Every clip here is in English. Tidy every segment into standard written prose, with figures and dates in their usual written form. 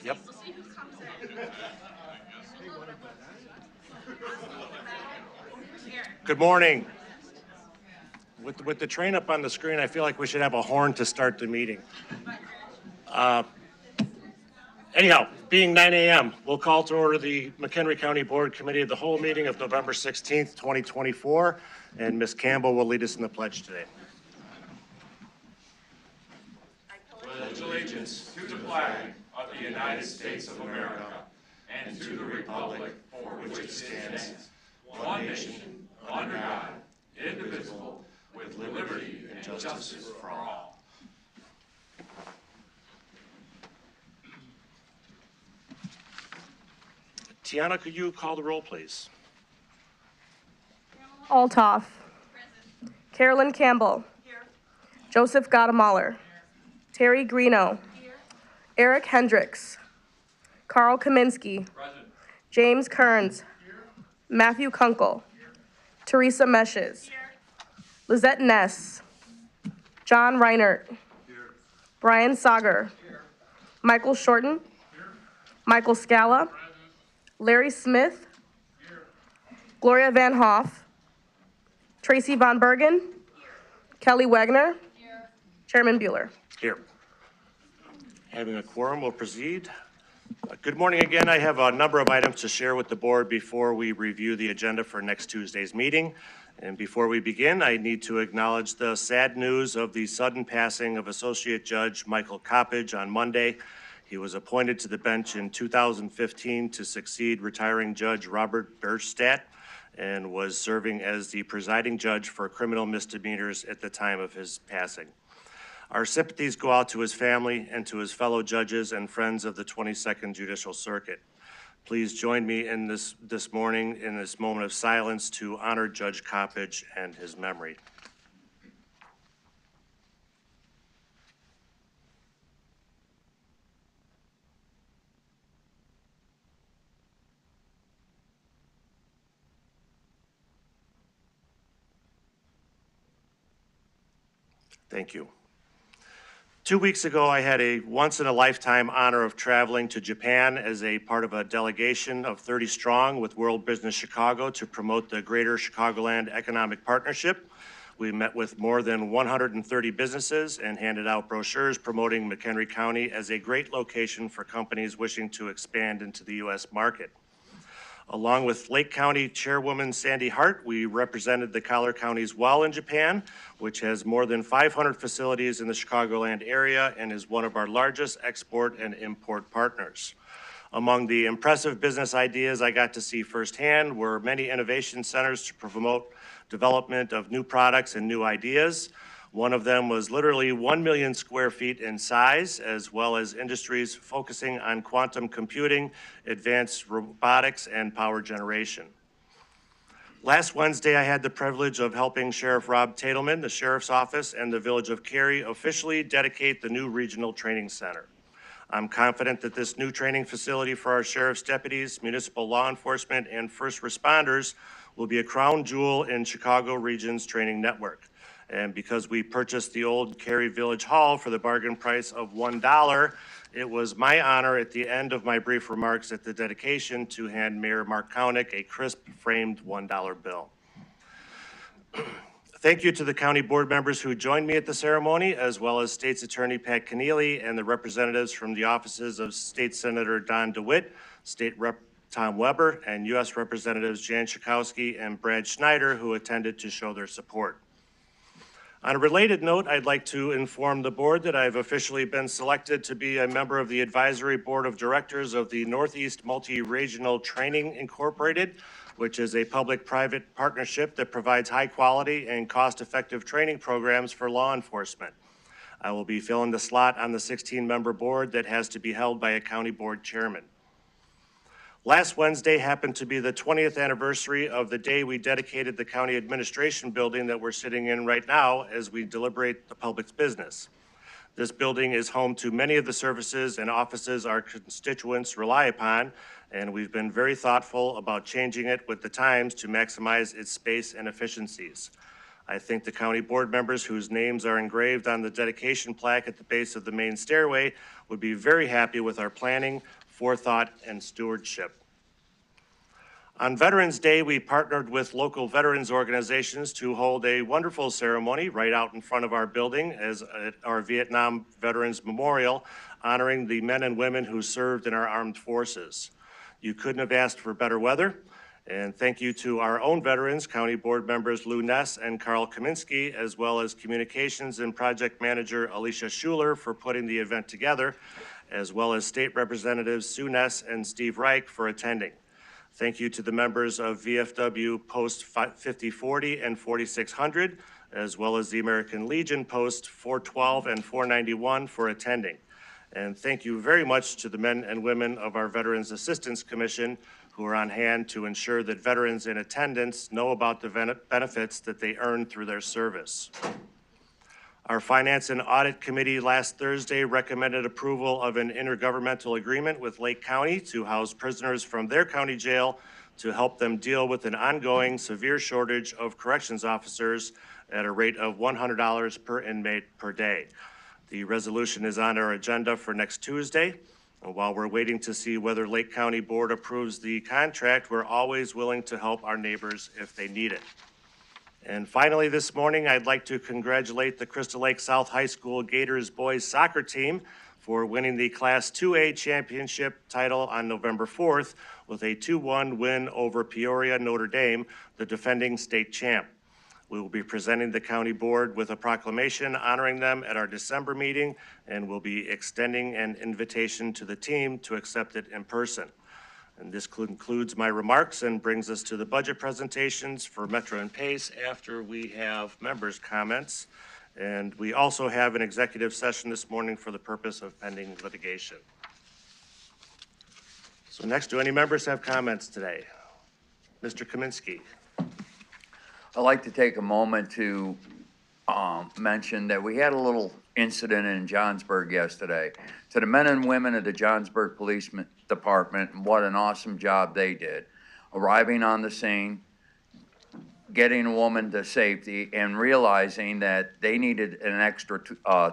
Yep. Good morning. With the train up on the screen, I feel like we should have a horn to start the meeting. Anyhow, being 9 a.m., we'll call to order the McHenry County Board Committee of the Whole meeting of November 16th, 2024, and Ms. Campbell will lead us in the pledge today. I pledge allegiance to the flag of the United States of America and to the republic for which it stands, one nation, under God, indivisible, with liberty and justice for all. Tiana, could you call the roll, please? Altoff. Present. Carolyn Campbell. Here. Joseph Gottemaler. Terry Greeno. Here. Eric Hendricks. Carl Kaminsky. Present. James Kearns. Here. Matthew Kunkel. Here. Teresa Meshes. Here. Lizette Ness. John Reinert. Here. Brian Sager. Here. Michael Shorten. Here. Michael Scala. Present. Larry Smith. Here. Gloria Van Hoff. Tracy Von Bergen. Here. Kelly Wagner. Here. Chairman Bueller. Here. Having a quorum, we'll proceed. Good morning again. I have a number of items to share with the board before we review the agenda for next Tuesday's meeting. And before we begin, I need to acknowledge the sad news of the sudden passing of Associate Judge Michael Coppage on Monday. He was appointed to the bench in 2015 to succeed retiring Judge Robert Berstadt and was serving as the presiding judge for criminal misdemeanors at the time of his passing. Our sympathies go out to his family and to his fellow judges and friends of the 22nd Judicial Circuit. Please join me in this morning in this moment of silence to honor Judge Coppage and his memory. Thank you. 2 weeks ago, I had a once-in-a-lifetime honor of traveling to Japan as a part of a delegation of 30 strong with World Business Chicago to promote the Greater Chicagoland Economic Partnership. We met with more than 130 businesses and handed out brochures promoting McHenry County as a great location for companies wishing to expand into the U.S. market. Along with Lake County Chairwoman Sandy Hart, we represented the Collier Counties well in Japan, which has more than 500 facilities in the Chicagoland area and is one of our largest export and import partners. Among the impressive business ideas I got to see firsthand were many innovation centers to promote development of new products and new ideas. One of them was literally 1 million square feet in size, as well as industries focusing on quantum computing, advanced robotics, and power generation. Last Wednesday, I had the privilege of helping Sheriff Rob Tatelman, the Sheriff's Office, and the Village of Cary officially dedicate the new Regional Training Center. I'm confident that this new training facility for our sheriff's deputies, municipal law enforcement, and first responders will be a crown jewel in Chicago Region's training network. And because we purchased the old Cary Village Hall for the bargain price of $1, it was my honor at the end of my brief remarks at the dedication to hand Mayor Mark Kounick a crisp framed $1 bill. Thank you to the county board members who joined me at the ceremony, as well as State's Attorney Pat Keneally and the representatives from the offices of State Senator Don DeWitt, State Rep Tom Weber, and U.S. Representatives Jan Schakowsky and Brad Schneider, who attended to show their support. On a related note, I'd like to inform the board that I've officially been selected to be a member of the advisory board of directors of the Northeast Multi-Regional Training Incorporated, which is a public-private partnership that provides high-quality and cost-effective training programs for law enforcement. I will be filling the slot on the 16-member board that has to be held by a county board chairman. Last Wednesday happened to be the 20th anniversary of the day we dedicated the county administration building that we're sitting in right now as we deliberate the public's business. This building is home to many of the services and offices our constituents rely upon, and we've been very thoughtful about changing it with the times to maximize its space and efficiencies. I think the county board members whose names are engraved on the dedication plaque at the base of the main stairway would be very happy with our planning, forethought, and stewardship. On Veterans Day, we partnered with local veterans organizations to hold a wonderful ceremony right out in front of our building as at our Vietnam Veterans Memorial, honoring the men and women who served in our armed forces. You couldn't have asked for better weather. And thank you to our own veterans, County Board members Lou Ness and Carl Kaminsky, as well as Communications and Project Manager Alicia Schuler for putting the event together, as well as State Representatives Sue Ness and Steve Reich for attending. Thank you to the members of VFW Post 5040 and 4600, as well as the American Legion Post 412 and 491 for attending. And thank you very much to the men and women of our Veterans Assistance Commission who are on hand to ensure that veterans in attendance know about the benefits that they earn through their service. Our Finance and Audit Committee last Thursday recommended approval of an intergovernmental agreement with Lake County to house prisoners from their county jail to help them deal with an ongoing severe shortage of corrections officers at a rate of $100 per inmate per day. The resolution is on our agenda for next Tuesday. And while we're waiting to see whether Lake County Board approves the contract, we're always willing to help our neighbors if they need it. And finally, this morning, I'd like to congratulate the Crystal Lake South High School Gators boys soccer team for winning the Class 2A championship title on November 4th with a 2-1 win over Peoria Notre Dame, the defending state champ. We will be presenting the county board with a proclamation honoring them at our December meeting, and we'll be extending an invitation to the team to accept it in person. And this concludes my remarks and brings us to the budget presentations for Metra and Pace after we have members' comments. And we also have an executive session this morning for the purpose of pending litigation. So next, do any members have comments today? Mr. Kaminsky. I'd like to take a moment to mention that we had a little incident in Johnsburg yesterday. To the men and women of the Johnsburg Police Department, what an awesome job they did. Arriving on the scene, getting a woman to safety, and realizing that they needed an extra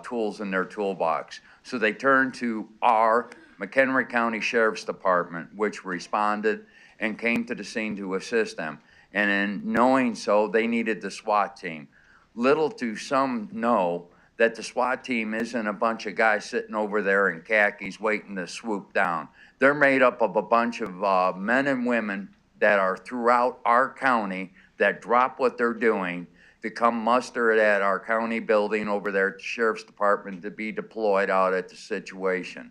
tools in their toolbox. So they turned to our McHenry County Sheriff's Department, which responded and came to the scene to assist them. And in knowing so, they needed the SWAT team. Little do some know that the SWAT team isn't a bunch of guys sitting over there in khakis waiting to swoop down. They're made up of a bunch of men and women that are throughout our county that drop what they're doing to come muster it at our county building over there at the Sheriff's Department to be deployed out at the situation.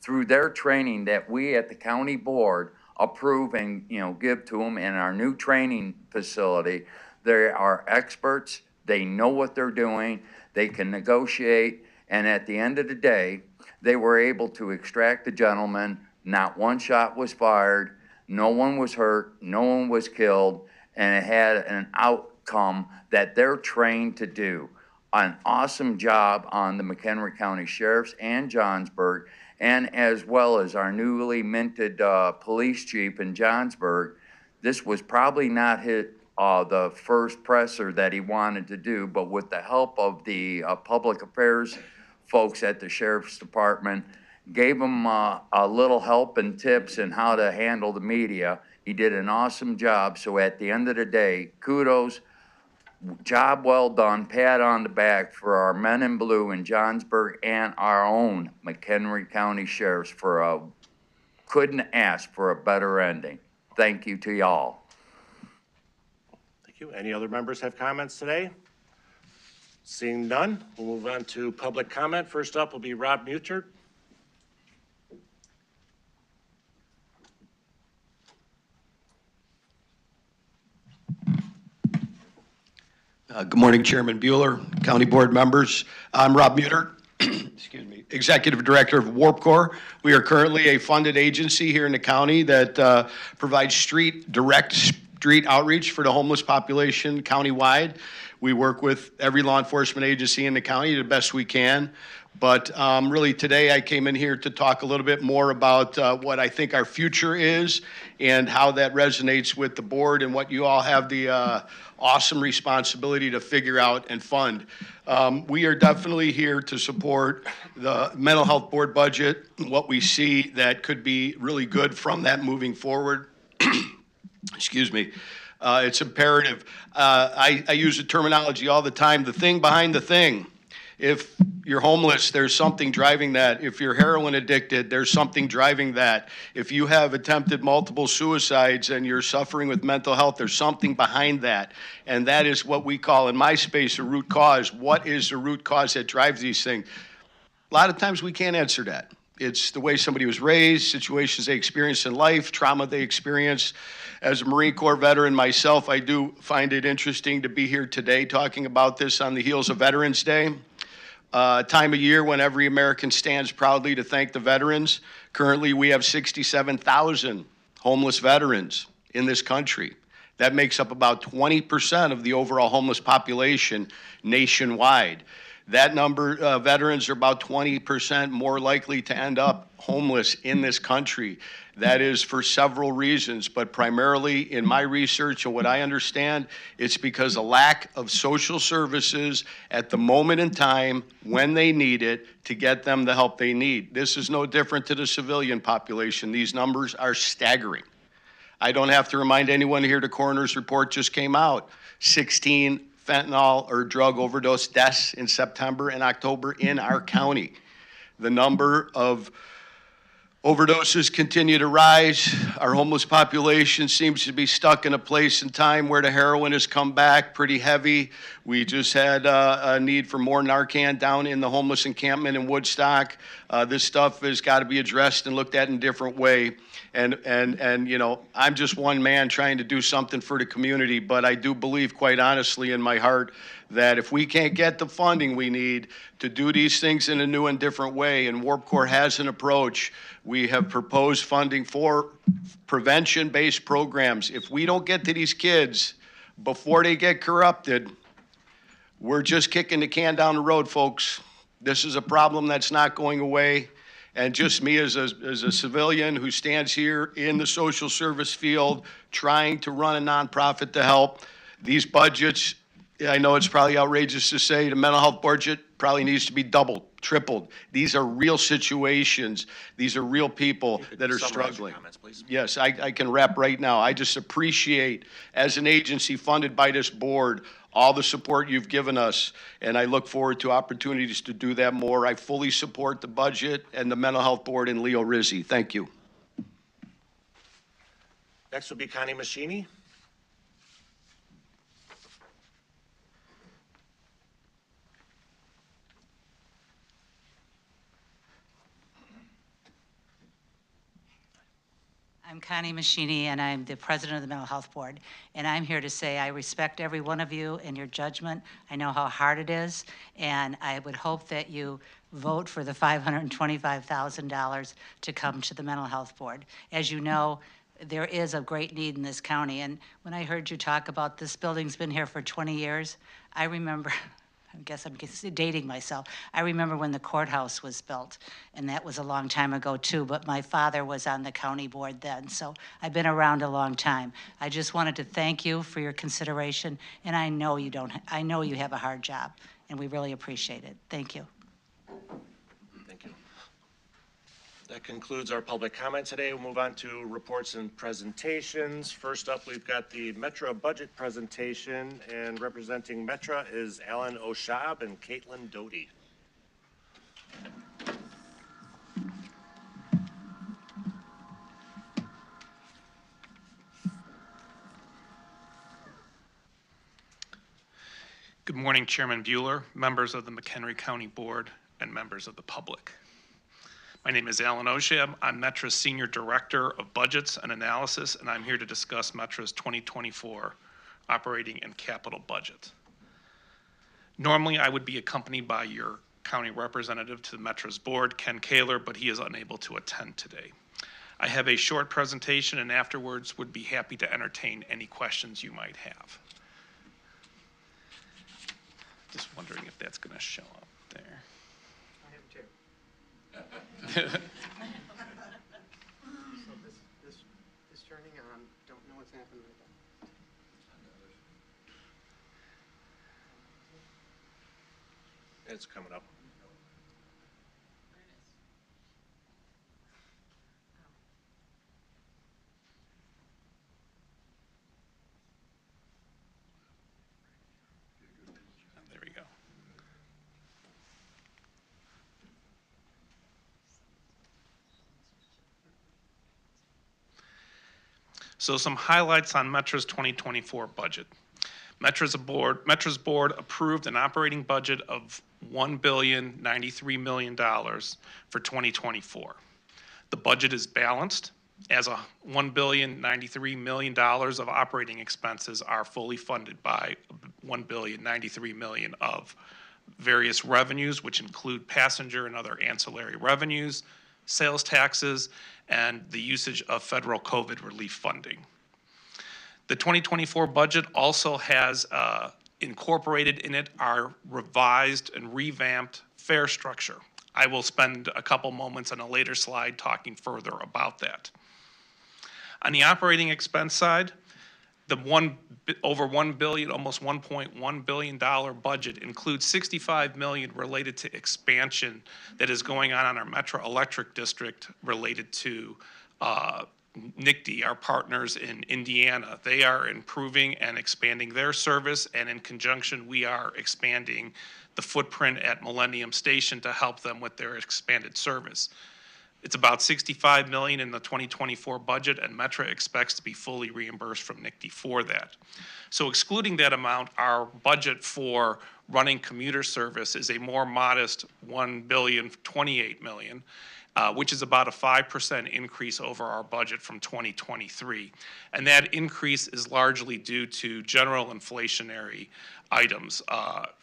Through their training that we at the county board approve and give to them in our new training facility. They are experts. They know what they're doing. They can negotiate. And at the end of the day, they were able to extract the gentleman. Not one shot was fired. No one was hurt. No one was killed. And it had an outcome that they're trained to do. An awesome job on the McHenry County Sheriff's and Johnsburg, and as well as our newly minted police chief in Johnsburg. This was probably not the first presser that he wanted to do, but with the help of the public affairs folks at the Sheriff's Department, gave him a little help and tips in how to handle the media. He did an awesome job. So at the end of the day, kudos, job well done, pat on the back for our men in blue in Johnsburg and our own McHenry County Sheriffs for couldn't ask for a better ending. Thank you to y'all. Thank you. Any other members have comments today? Seeing none, we'll move on to public comment. First up will be Rob Mutert. Good morning, Chairman Bueller, County Board members. I'm Rob Mutert, excuse me, Executive Director of Warp Corps. We are currently a funded agency here in the county that provides direct street outreach for the homeless population countywide. We work with every law enforcement agency in the county the best we can. But really today I came in here to talk a little bit more about what I think our future is and how that resonates with the board and what you all have the awesome responsibility to figure out and fund. We are definitely here to support the mental health board budget, what we see that could be really good from that moving forward. Excuse me. It's imperative. I use the terminology all the time, the thing behind the thing. If you're homeless, there's something driving that. If you're heroin addicted, there's something driving that. If you have attempted multiple suicides and you're suffering with mental health, there's something behind that. And that is what we call in my space a root cause. What is the root cause that drives these things? A lot of times we can't answer that. It's the way somebody was raised, situations they experienced in life, trauma they experienced. As a Marine Corps veteran myself, I do find it interesting to be here today talking about this on the heels of Veterans Day. Time of year when every American stands proudly to thank the veterans. Currently, we have 67,000 homeless veterans in this country. That makes up about 20% of the overall homeless population nationwide. That number, veterans are about 20% more likely to end up homeless in this country. That is for several reasons, but primarily in my research and what I understand, it's because of lack of social services at the moment in time when they need it to get them the help they need. This is no different to the civilian population. These numbers are staggering. I don't have to remind anyone here, the coroner's report just came out. 16 fentanyl or drug overdose deaths in September and October in our county. The number of overdoses continue to rise. Our homeless population seems to be stuck in a place and time where the heroin has come back pretty heavy. We just had a need for more Narcan down in the homeless encampment in Woodstock. This stuff has got to be addressed and looked at in a different way. And you know, I'm just one man trying to do something for the community, but I do believe quite honestly in my heart that if we can't get the funding we need to do these things in a new and different way, and Warp Corps has an approach, we have proposed funding for prevention-based programs. If we don't get to these kids before they get corrupted, we're just kicking the can down the road, folks. This is a problem that's not going away. And just me as a civilian who stands here in the social service field trying to run a nonprofit to help, these budgets, I know it's probably outrageous to say, the mental health budget probably needs to be doubled, tripled. These are real situations. These are real people that are struggling. Comments, please. Yes, I can wrap right now. I just appreciate, as an agency funded by this board, all the support you've given us, and I look forward to opportunities to do that more. I fully support the budget and the mental health board and Leo Rizzi. Thank you. Next will be Connie Machini. I'm Connie Machini, and I'm the president of the Mental Health Board. And I'm here to say I respect every one of you and your judgment. I know how hard it is, and I would hope that you vote for the $525,000 to come to the Mental Health Board. As you know, there is a great need in this county. And when I heard you talk about this building's been here for 20 years, I remember, I guess I'm dating myself. I remember when the courthouse was built, and that was a long time ago too, but my father was on the county board then, so I've been around a long time. I just wanted to thank you for your consideration, and I know you have a hard job, and we really appreciate it. Thank you. Thank you. That concludes our public comment today. We'll move on to reports and presentations. First up, we've got the Metra budget presentation, and representing Metra is Alan Oshab and Caitlin Doty. Good morning, Chairman Bueller, members of the McHenry County Board, and members of the public. My name is Alan Oshab. I'm Metra's Senior Director of Budgets and Analysis, and I'm here to discuss Metra's 2024 operating and capital budget. Normally, I would be accompanied by your county representative to the Metra's board, Ken Kaler, but he is unable to attend today. I have a short presentation and afterwards would be happy to entertain any questions you might have. Just wondering if that's going to show up there. I have two. So this is turning on. Don't know what's happening with that. It's coming up. There we go. So some highlights on Metra's 2024 budget. Metra's board approved an operating budget of $1,093 million for 2024. The budget is balanced, as $1,093 million of operating expenses are fully funded by $1,093 million of various revenues, which include passenger and other ancillary revenues, sales taxes, and the usage of federal COVID relief funding. The 2024 budget also has incorporated in it our revised and revamped fare structure. I will spend a couple moments on a later slide talking further about that. On the operating expense side, the over $1 billion, almost $1.1 billion budget includes $65 million related to expansion that is going on our Metra Electric District related to NICD, our partners in Indiana. They are improving and expanding their service, and in conjunction, we are expanding the footprint at Millennium Station to help them with their expanded service. It's about $65 million in the 2024 budget, and Metra expects to be fully reimbursed from NICD for that. So excluding that amount, our budget for running commuter service is a more modest $1,028 million, which is about a 5% increase over our budget from 2023. And that increase is largely due to general inflationary items.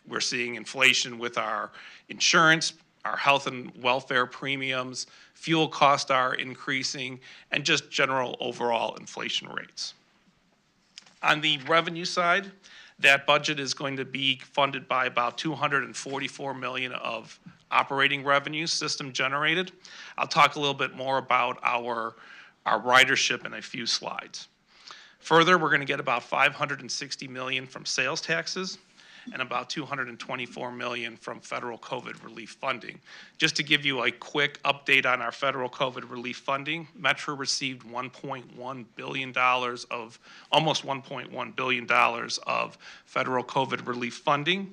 We're seeing inflation with our insurance, our health and welfare premiums, fuel costs are increasing, and just general overall inflation rates. On the revenue side, that budget is going to be funded by about $244 million of operating revenue system generated. I'll talk a little bit more about our ridership in a few slides. Further, we're going to get about $560 million from sales taxes and about $224 million from federal COVID relief funding. Just to give you a quick update on our federal COVID relief funding, Metra received almost $1.1 billion of federal COVID relief funding.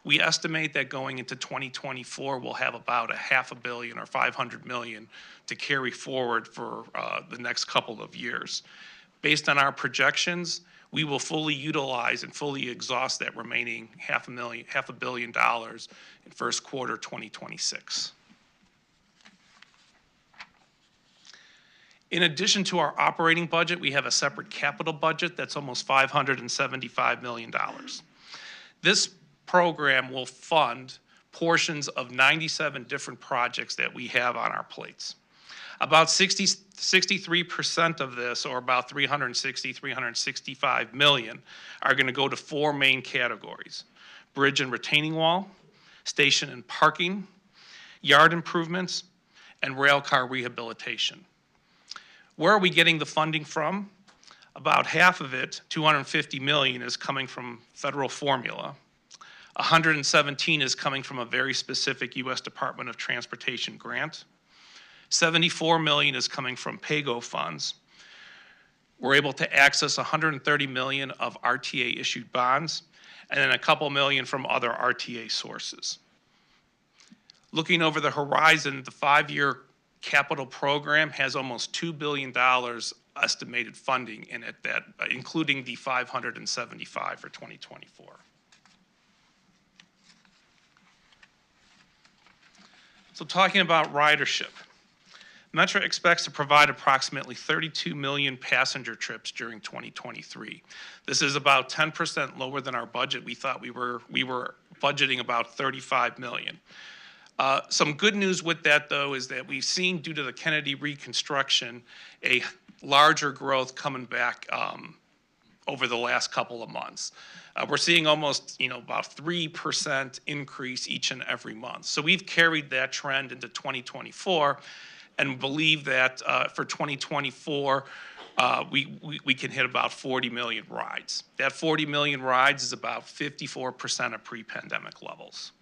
We estimate that going into 2024, we'll have about $500 million or $500 million to carry forward for the next couple of years. Based on our projections, we will fully utilize and fully exhaust that remaining $500 million in first quarter 2026. In addition to our operating budget, we have a separate capital budget that's almost $575 million. This program will fund portions of 97 different projects that we have on our plates. About 63% of this, or about $365 million, are going to go to four main categories: bridge and retaining wall, station and parking, yard improvements, and rail car rehabilitation. Where are we getting the funding from? About half of it, $250 million, is coming from federal formula. 117 is coming from a very specific U.S. Department of Transportation grant. $74 million is coming from PAYGO funds. We're able to access $130 million of RTA-issued bonds, and then a couple million from other RTA sources. Looking over the horizon, the 5-year capital program has almost $2 billion estimated funding in it, that including the $575 for 2024. So talking about ridership, Metra expects to provide approximately 32 million passenger trips during 2023. This is about 10% lower than our budget. We thought we were budgeting about 35 million. Some good news with that, though, is that we've seen, due to the Kennedy reconstruction, a larger growth coming back over the last couple of months. We're seeing almost, about 3% increase each and every month. So we've carried that trend into 2024 and believe that for 2024, we can hit about 40 million rides. That 40 million rides is about 54% of pre-pandemic levels.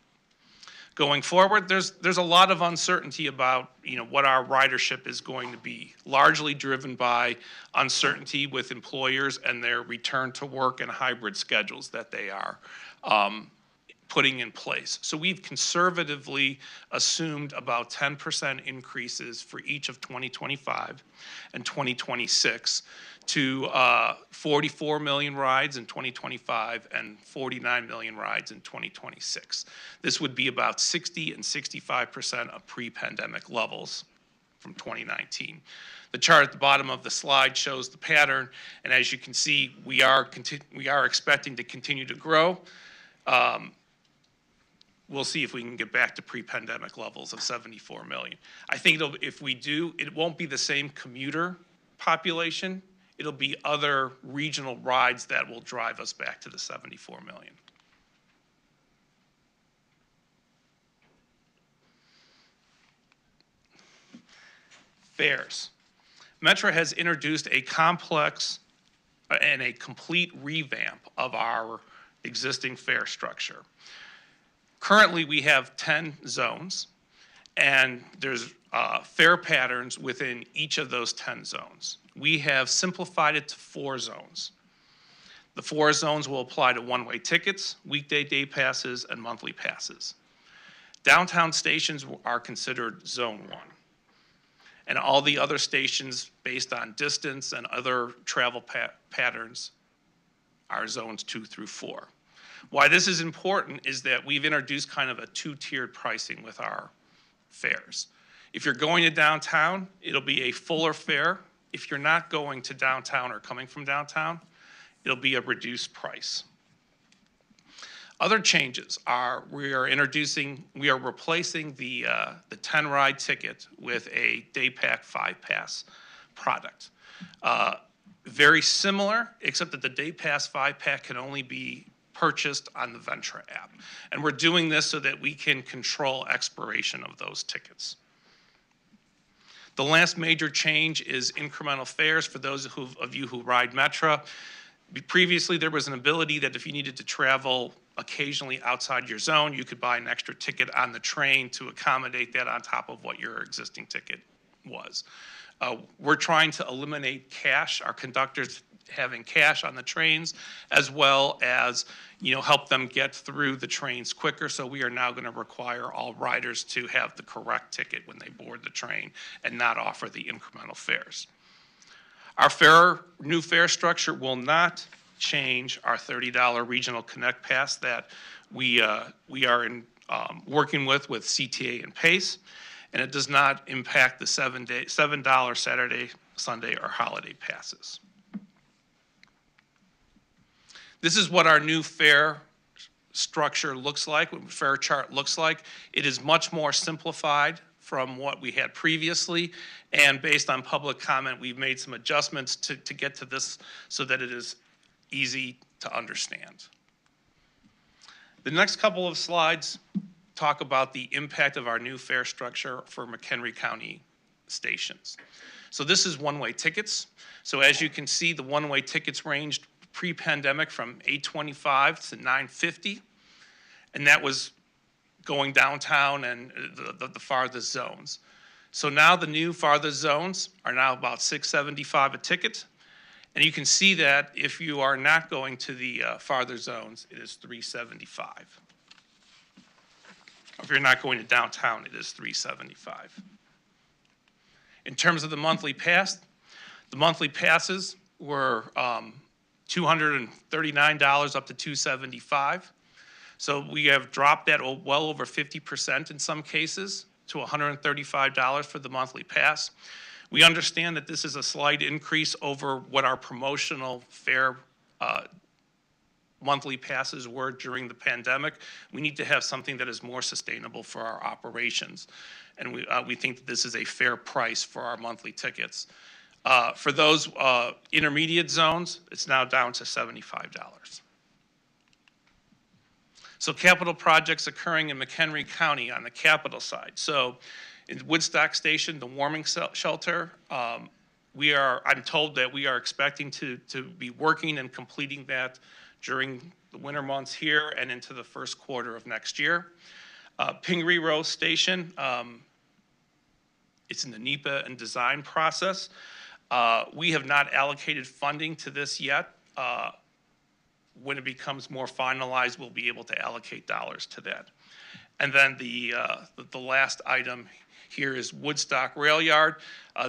Going forward, there's a lot of uncertainty about what our ridership is going to be, largely driven by uncertainty with employers and their return to work and hybrid schedules that they are putting in place. So we've conservatively assumed about 10% increases for each of 2025 and 2026 to 44 million rides in 2025 and 49 million rides in 2026. This would be about 60 and 65% of pre-pandemic levels from 2019. The chart at the bottom of the slide shows the pattern, and as you can see, we are expecting to continue to grow. We'll see if we can get back to pre-pandemic levels of 74 million. I think if we do, it won't be the same commuter population. It'll be other regional rides that will drive us back to the 74 million. Fares. Metra has introduced a complex and a complete revamp of our existing fare structure. Currently, we have 10 zones, and there's fare patterns within each of those 10 zones. We have simplified it to 4 zones. The 4 zones will apply to one-way tickets, weekday day passes, and monthly passes. Downtown stations are considered Zone 1. And all the other stations, based on distance and other travel patterns, are Zones 2 through 4. Why this is important is that we've introduced kind of a 2-tiered pricing with our fares. If you're going to downtown, it'll be a fuller fare. If you're not going to downtown or coming from downtown, it'll be a reduced price. Other changes are we are replacing the 10-ride ticket with a day pack 5-pass product. Very similar, except that the day pass 5-pack can only be purchased on the Metra app. And we're doing this so that we can control expiration of those tickets. The last major change is incremental fares for those of you who ride Metra. Previously, there was an ability that if you needed to travel occasionally outside your zone, you could buy an extra ticket on the train to accommodate that on top of what your existing ticket was. We're trying to eliminate cash, our conductors having cash on the trains, as well as help them get through the trains quicker. So we are now going to require all riders to have the correct ticket when they board the train and not offer the incremental fares. Our new fare structure will not change our $30 regional Connect Pass that we are working with CTA and PACE, and it does not impact the $7 Saturday, Sunday, or holiday passes. This is what our new fare structure looks like, what the fare chart looks like. It is much more simplified from what we had previously, and based on public comment, we've made some adjustments to get to this so that it is easy to understand. The next couple of slides talk about the impact of our new fare structure for McHenry County stations. So this is one-way tickets. So as you can see, the one-way tickets ranged pre-pandemic from $8.25 to $9.50, and that was going downtown and the farthest zones. So now the new farthest zones are now about $6.75 a ticket, and you can see that if you are not going to the farther zones, it is $3.75. If you're not going to downtown, it is $3.75. In terms of the monthly pass, the monthly passes were $239 up to $275. So we have dropped that well over 50% in some cases to $135 for the monthly pass. We understand that this is a slight increase over what our promotional fare monthly passes were during the pandemic. We need to have something that is more sustainable for our operations. And we think that this is a fair price for our monthly tickets. For those intermediate zones, it's now down to $75. So capital projects occurring in McHenry County on the capital side. So in Woodstock Station, the warming shelter, I'm told that we are expecting to be working and completing that during the winter months here and into the first quarter of next year. Pingree Row Station, it's in the NEPA and design process. We have not allocated funding to this yet. When it becomes more finalized, we'll be able to allocate dollars to that. And then the last item here is Woodstock Rail Yard.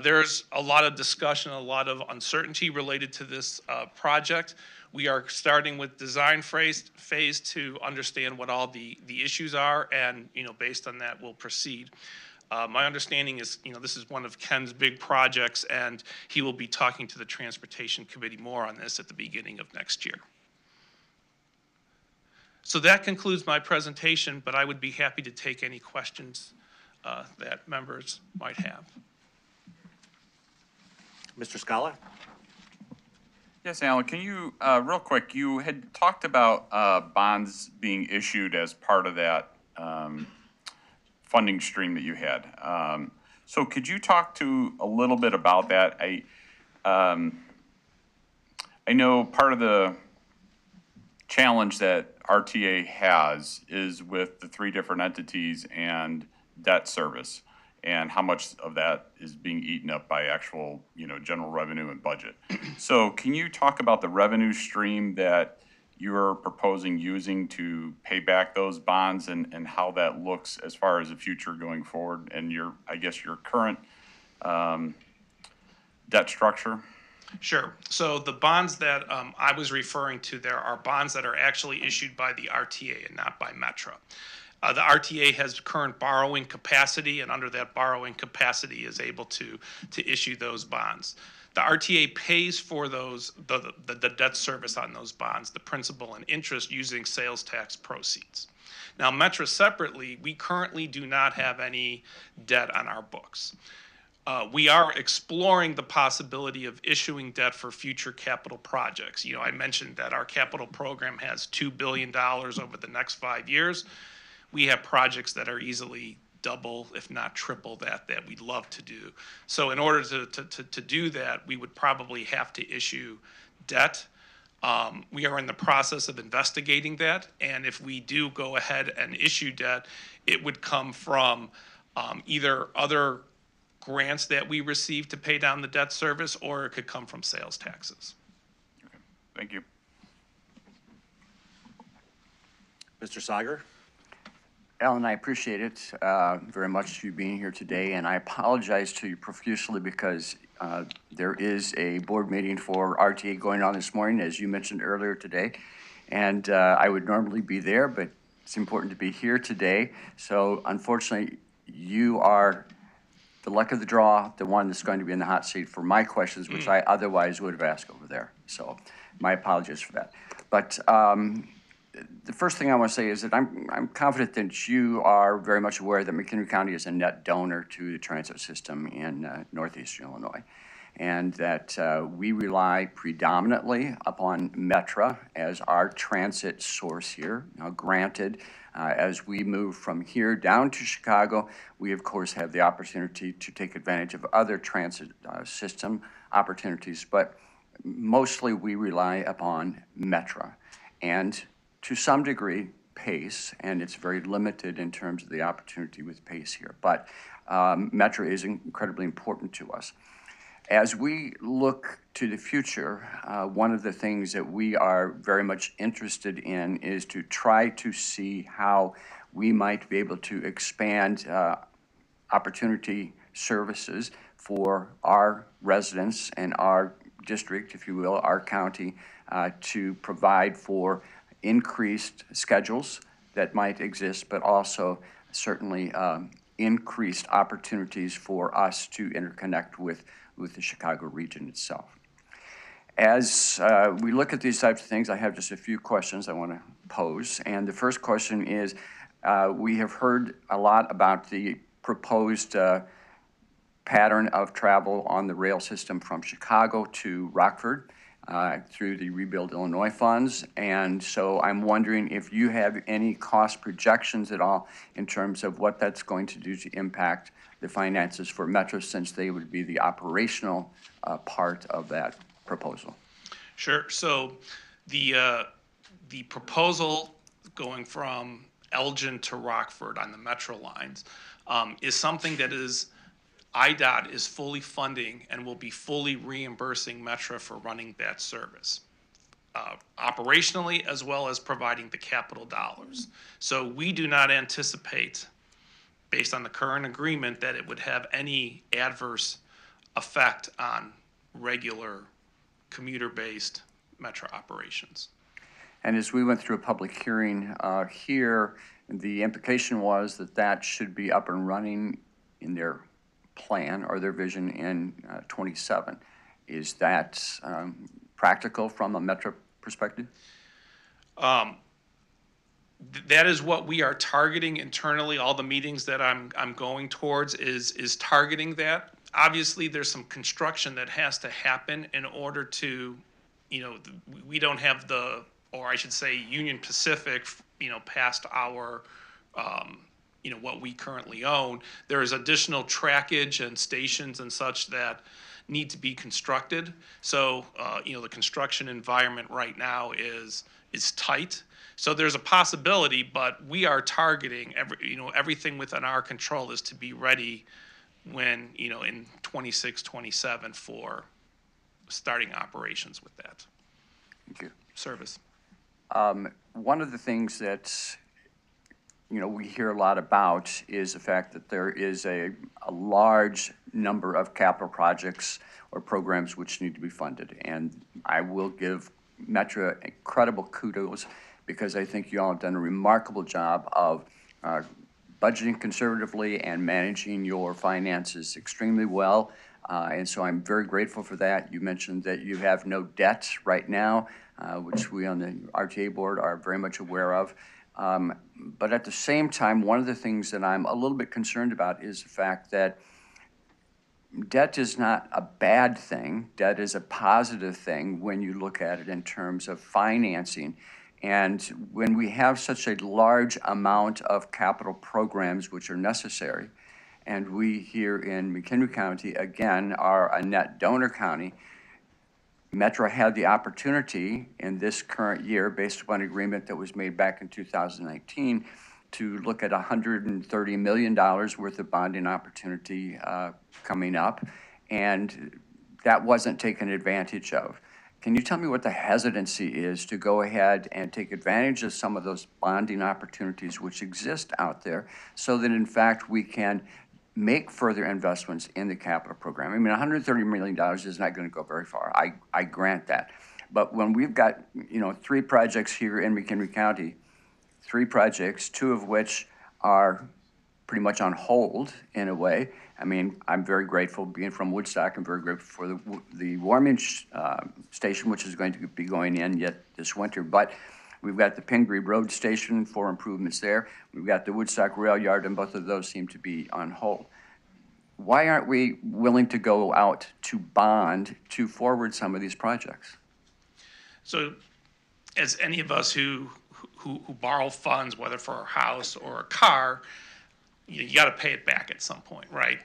There's a lot of discussion, a lot of uncertainty related to this project. We are starting with design phase to understand what all the issues are, and based on that, we'll proceed. My understanding is, this is one of Ken's big projects, and he will be talking to the Transportation Committee more on this at the beginning of next year. So that concludes my presentation, but I would be happy to take any questions that members might have. Mr. Scala? Yes, Alan, can you, real quick, you had talked about bonds being issued as part of that funding stream that you had. So could you talk to a little bit about that? I know part of the challenge that RTA has is with the 3 different entities and debt service, and how much of that is being eaten up by actual, general revenue and budget. So can you talk about the revenue stream that you're proposing using to pay back those bonds, and how that looks as far as the future going forward, and your current debt structure? Sure. So the bonds that I was referring to, there are bonds that are actually issued by the RTA and not by Metra. The RTA has current borrowing capacity, and under that borrowing capacity is able to issue those bonds. The RTA pays for those the debt service on those bonds, the principal and interest, using sales tax proceeds. Now, Metra separately, we currently do not have any debt on our books. We are exploring the possibility of issuing debt for future capital projects. I mentioned that our capital program has $2 billion over the next 5 years. We have projects that are easily double, if not triple that we'd love to do. So in order to do that, we would probably have to issue debt. We are in the process of investigating that, and if we do go ahead and issue debt, it would come from either other grants that we receive to pay down the debt service, or it could come from sales taxes. Okay. Thank you. Mr. Sager? Alan, I appreciate it very much, you being here today, and I apologize to you profusely because there is a board meeting for RTA going on this morning, as you mentioned earlier today, and I would normally be there, but it's important to be here today. So unfortunately, you are the luck of the draw, the one that's going to be in the hot seat for my questions, which I otherwise would have asked over there. So my apologies for that. But the first thing I want to say is that I'm confident that you are very much aware that McHenry County is a net donor to the transit system in Northeastern Illinois, and that we rely predominantly upon Metra as our transit source here. Now, granted, as we move from here down to Chicago, we of course have the opportunity to take advantage of other transit system opportunities, but mostly we rely upon Metra and to some degree PACE, and it's very limited in terms of the opportunity with PACE here, but Metra is incredibly important to us. As we look to the future, one of the things that we are very much interested in is to try to see how we might be able to expand opportunity services for our residents and our district, if you will, our county, to provide for increased schedules that might exist, but also certainly increased opportunities for us to interconnect with the Chicago region itself. As we look at these types of things, I have just a few questions I want to pose. And the first question is, we have heard a lot about the proposed pattern of travel on the rail system from Chicago to Rockford through the Rebuild Illinois funds. And so I'm wondering if you have any cost projections at all in terms of what that's going to do to impact the finances for Metra, since they would be the operational part of that proposal. Sure. So the proposal going from Elgin to Rockford on the Metro lines is something that is, IDOT is fully funding and will be fully reimbursing Metra for running that service, operationally as well as providing the capital dollars. So we do not anticipate, based on the current agreement, that it would have any adverse effect on regular commuter-based Metra operations. And as we went through a public hearing here, the implication was that that should be up and running in their plan or their vision in 27. Is that practical from a Metra perspective? That is what we are targeting internally. All the meetings that I'm going towards is targeting that. Obviously, there's some construction that has to happen in order to, we don't have the, or I should say Union Pacific, past our, what we currently own. There is additional trackage and stations and such that need to be constructed. So, the construction environment right now is tight. So there's a possibility, but we are targeting everything within our control is to be ready when, in 26, 27 for starting operations with that. Thank you. Service. One of the things that, we hear a lot about is the fact that there is a large number of capital projects or programs which need to be funded. And I will give Metra incredible kudos because I think you all have done a remarkable job of budgeting conservatively and managing your finances extremely well. And so I'm very grateful for that. You mentioned that you have no debt right now, which we on the RTA board are very much aware of. But at the same time, one of the things that I'm a little bit concerned about is the fact that debt is not a bad thing. Debt is a positive thing when you look at it in terms of financing. And when we have such a large amount of capital programs which are necessary, and we here in McHenry County, again, are a net donor county, Metra had the opportunity in this current year, based upon an agreement that was made back in 2019, to look at $130 million worth of bonding opportunity coming up, and that wasn't taken advantage of. Can you tell me what the hesitancy is to go ahead and take advantage of some of those bonding opportunities which exist out there so that in fact we can make further investments in the capital program? I mean, $130 million is not going to go very far. I grant that. But when we've got, 3 projects here in McHenry County, 3 projects, 2 of which are pretty much on hold in a way. I mean, I'm very grateful, being from Woodstock, I'm very grateful for the warming station, which is going to be going in yet this winter. But we've got the Pingree Road Station for improvements there. We've got the Woodstock Rail Yard, and both of those seem to be on hold. Why aren't we willing to go out to bond to forward some of these projects? So as any of us who borrow funds, whether for a house or a car, you got to pay it back at some point, right?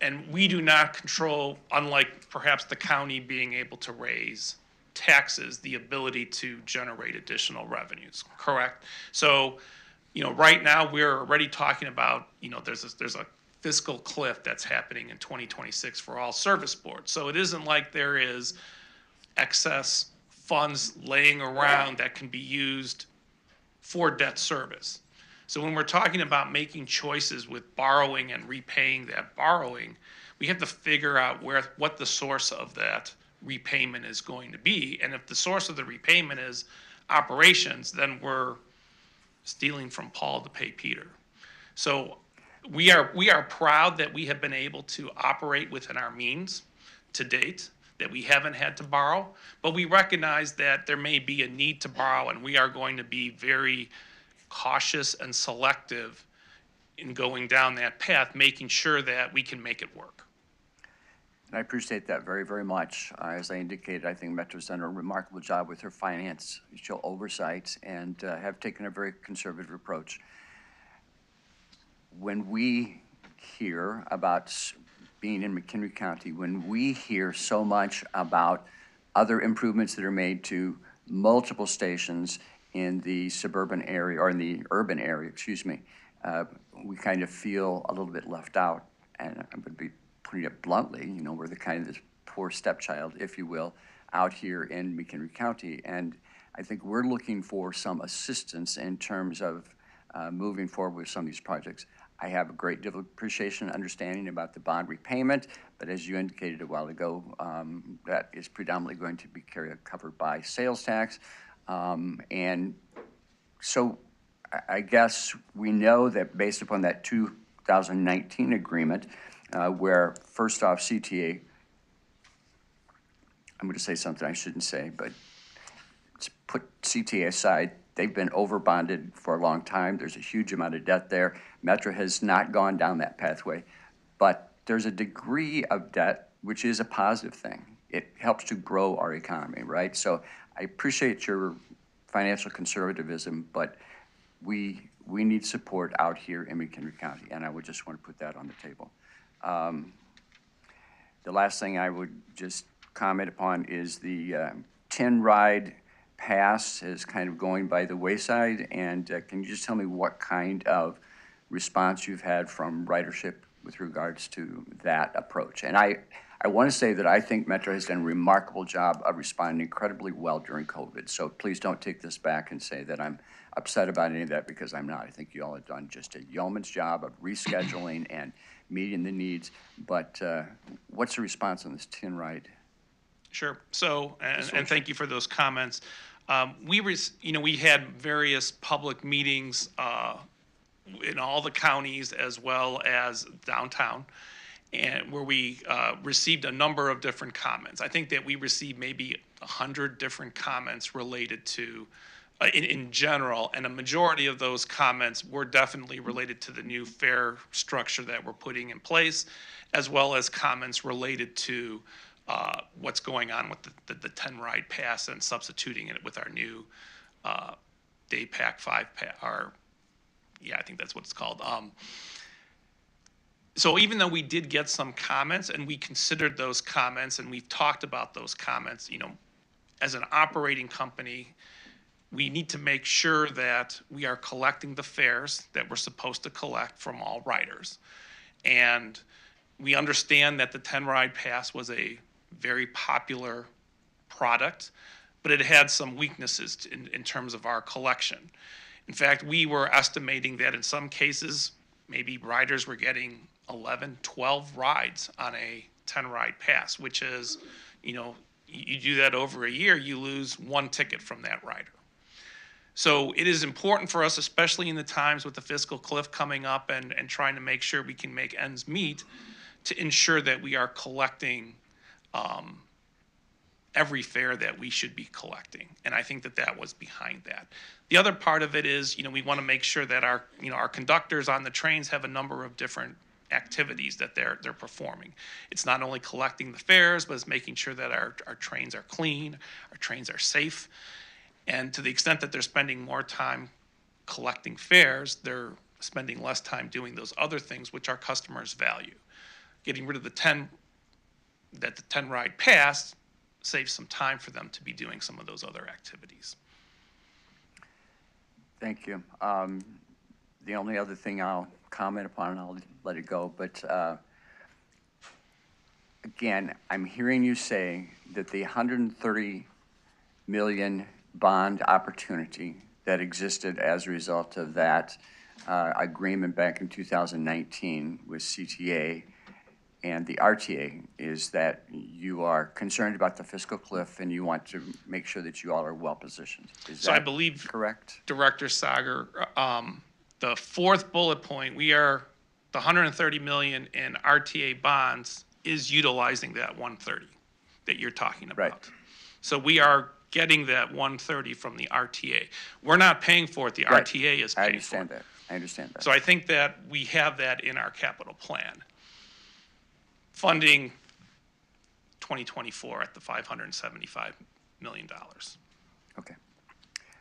And we do not control, unlike perhaps the county being able to raise taxes, the ability to generate additional revenues, correct? So, right now we're already talking about, there's a fiscal cliff that's happening in 2026 for all service boards. So it isn't like there is excess funds laying around that can be used for debt service. So when we're talking about making choices with borrowing and repaying that borrowing, we have to figure out what the source of that repayment is going to be. And if the source of the repayment is operations, then we're stealing from Paul to pay Peter. So we are proud that we have been able to operate within our means to date. that we haven't had to borrow, but we recognize that there may be a need to borrow, and we are going to be very cautious and selective in going down that path, making sure that we can make it work. And I appreciate that very, very much. As I indicated, I think Metra's done a remarkable job with her financial oversight and have taken a very conservative approach. When we hear about being in McHenry County, when we hear so much about other improvements that are made to multiple stations in the suburban area, or in the urban area, excuse me, we kind of feel a little bit left out. And I'm going to be putting it bluntly, you know, we're the kind of this poor stepchild, if you will, out here in McHenry County. And I think we're looking for some assistance in terms of moving forward with some of these projects. I have a great deal of appreciation and understanding about the bond repayment, but as you indicated a while ago, that is predominantly going to be covered by sales tax. And so I guess we know that based upon that 2019 agreement, where first off CTA, I'm going to say something I shouldn't say, but let's put CTA aside. They've been overbonded for a long time. There's a huge amount of debt there. Metra has not gone down that pathway, but there's a degree of debt, which is a positive thing. It helps to grow our economy, right? So I appreciate your financial conservatism, but we need support out here in McHenry County, and I would just want to put that on the table. The last thing I would just comment upon is the 10 ride pass is kind of going by the wayside, and can you just tell me what kind of response you've had from ridership with regards to that approach? And I want to say that I think Metra has done a remarkable job of responding incredibly well during COVID, so please don't take this back and say that I'm upset about any of that, because I'm not. I think you all have done just a yeoman's job of rescheduling and meeting the needs, but what's the response on this 10 ride? Sure. So, and thank you for those comments. We had various public meetings in all the counties as well as downtown, and where we received a number of different comments. I think that we received maybe 100 different comments related to, in general, and a majority of those comments were definitely related to the new fare structure that we're putting in place, as well as comments related to what's going on with the 10 ride pass and substituting it with our new day pack 5 pack, I think that's what it's called. So even though we did get some comments and we considered those comments and we've talked about those comments, as an operating company, we need to make sure that we are collecting the fares that we're supposed to collect from all riders. And we understand that the 10 ride pass was a very popular product, but it had some weaknesses in terms of our collection. In fact, we were estimating that in some cases, maybe riders were getting 11, 12 rides on a 10 ride pass, which is, you do that over a year, you lose one ticket from that rider. So it is important for us, especially in the times with the fiscal cliff coming up and trying to make sure we can make ends meet, to ensure that we are collecting every fare that we should be collecting. And I think that was behind that. The other part of it is, we want to make sure that our conductors on the trains have a number of different activities that they're performing. It's not only collecting the fares, but it's making sure that our trains are clean, our trains are safe. And to the extent that they're spending more time collecting fares, they're spending less time doing those other things which our customers value. Getting rid of the 10 ride pass saves some time for them to be doing some of those other activities. Thank you. The only other thing I'll comment upon, and I'll let it go, but again, I'm hearing you say that the 130 million bond opportunity that existed as a result of that agreement back in 2019 with CTA and the RTA is that you are concerned about the fiscal cliff and you want to make sure that you all are well positioned. Is So that I believe, correct? Director Sager, the fourth bullet point, the 130 million in RTA bonds is utilizing that 130. that you're talking about. Right. So we are getting that 130 from the RTA. We're not paying for it, the Right. RTA is I paying for it. understand that. I understand that. So I think that we have that in our capital plan. Funding 2024 at the $575 million. Okay.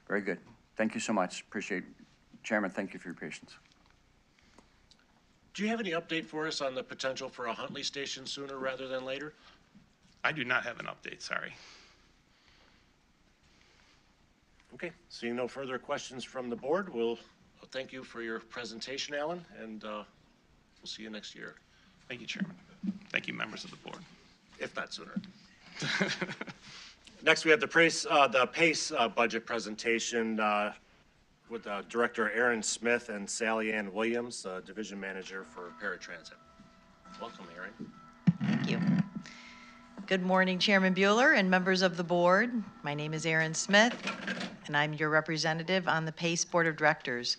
Very good. Thank you so much. Appreciate, Chairman, thank you for your patience. Do you have any update for us on the potential for a Huntley station sooner rather than later? I do not have an update, sorry. Okay, seeing no further questions from the board, we'll thank you for your presentation, Alan, and we'll see you next year, Thank you, Chairman. Thank you, members of the board. if not sooner. Next, we have the PACE budget presentation with Director Aaron Smith and Sally Ann Williams, Division Manager for Paratransit. Welcome, Aaron. Thank you. Good morning, Chairman Bueller and members of the board. My name is Erin Smith, and I'm your representative on the PACE Board of Directors.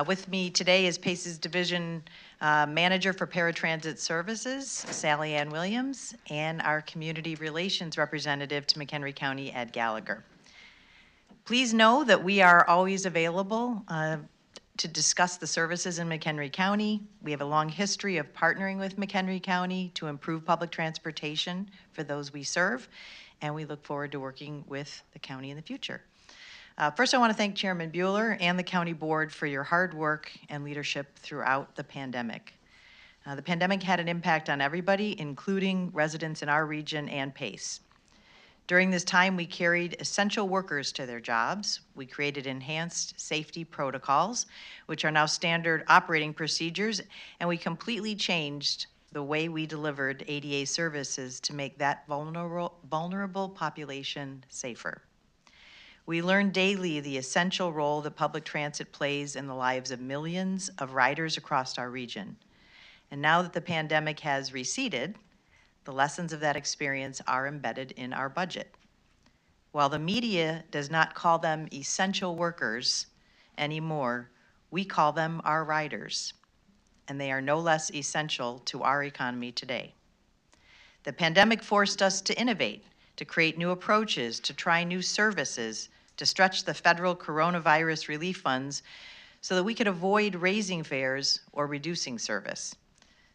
With me today is PACE's Division Manager for Paratransit Services, Sally Ann Williams, and our Community Relations Representative to McHenry County, Ed Gallagher. Please know that we are always available to discuss the services in McHenry County. We have a long history of partnering with McHenry County to improve public transportation for those we serve, and we look forward to working with the county in the future. First, I want to thank Chairman Bueller and the County Board for your hard work and leadership throughout the pandemic. The pandemic had an impact on everybody, including residents in our region and PACE. During this time, we carried essential workers to their jobs. We created enhanced safety protocols, which are now standard operating procedures, and we completely changed the way we delivered ADA services to make that vulnerable population safer. We learn daily the essential role that public transit plays in the lives of millions of riders across our region. And now that the pandemic has receded, the lessons of that experience are embedded in our budget. While the media does not call them essential workers anymore, we call them our riders, and they are no less essential to our economy today. The pandemic forced us to innovate, to create new approaches, to try new services, to stretch the federal coronavirus relief funds so that we could avoid raising fares or reducing service.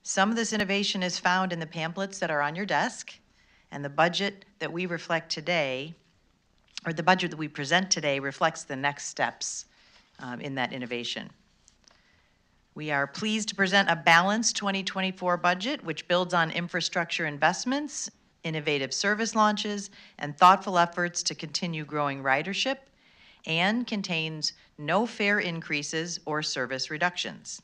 Some of this innovation is found in the pamphlets that are on your desk, and the budget that we reflect today, or the budget that we present today, reflects the next steps in that innovation. We are pleased to present a balanced 2024 budget, which builds on infrastructure investments, innovative service launches, and thoughtful efforts to continue growing ridership, and contains no fare increases or service reductions.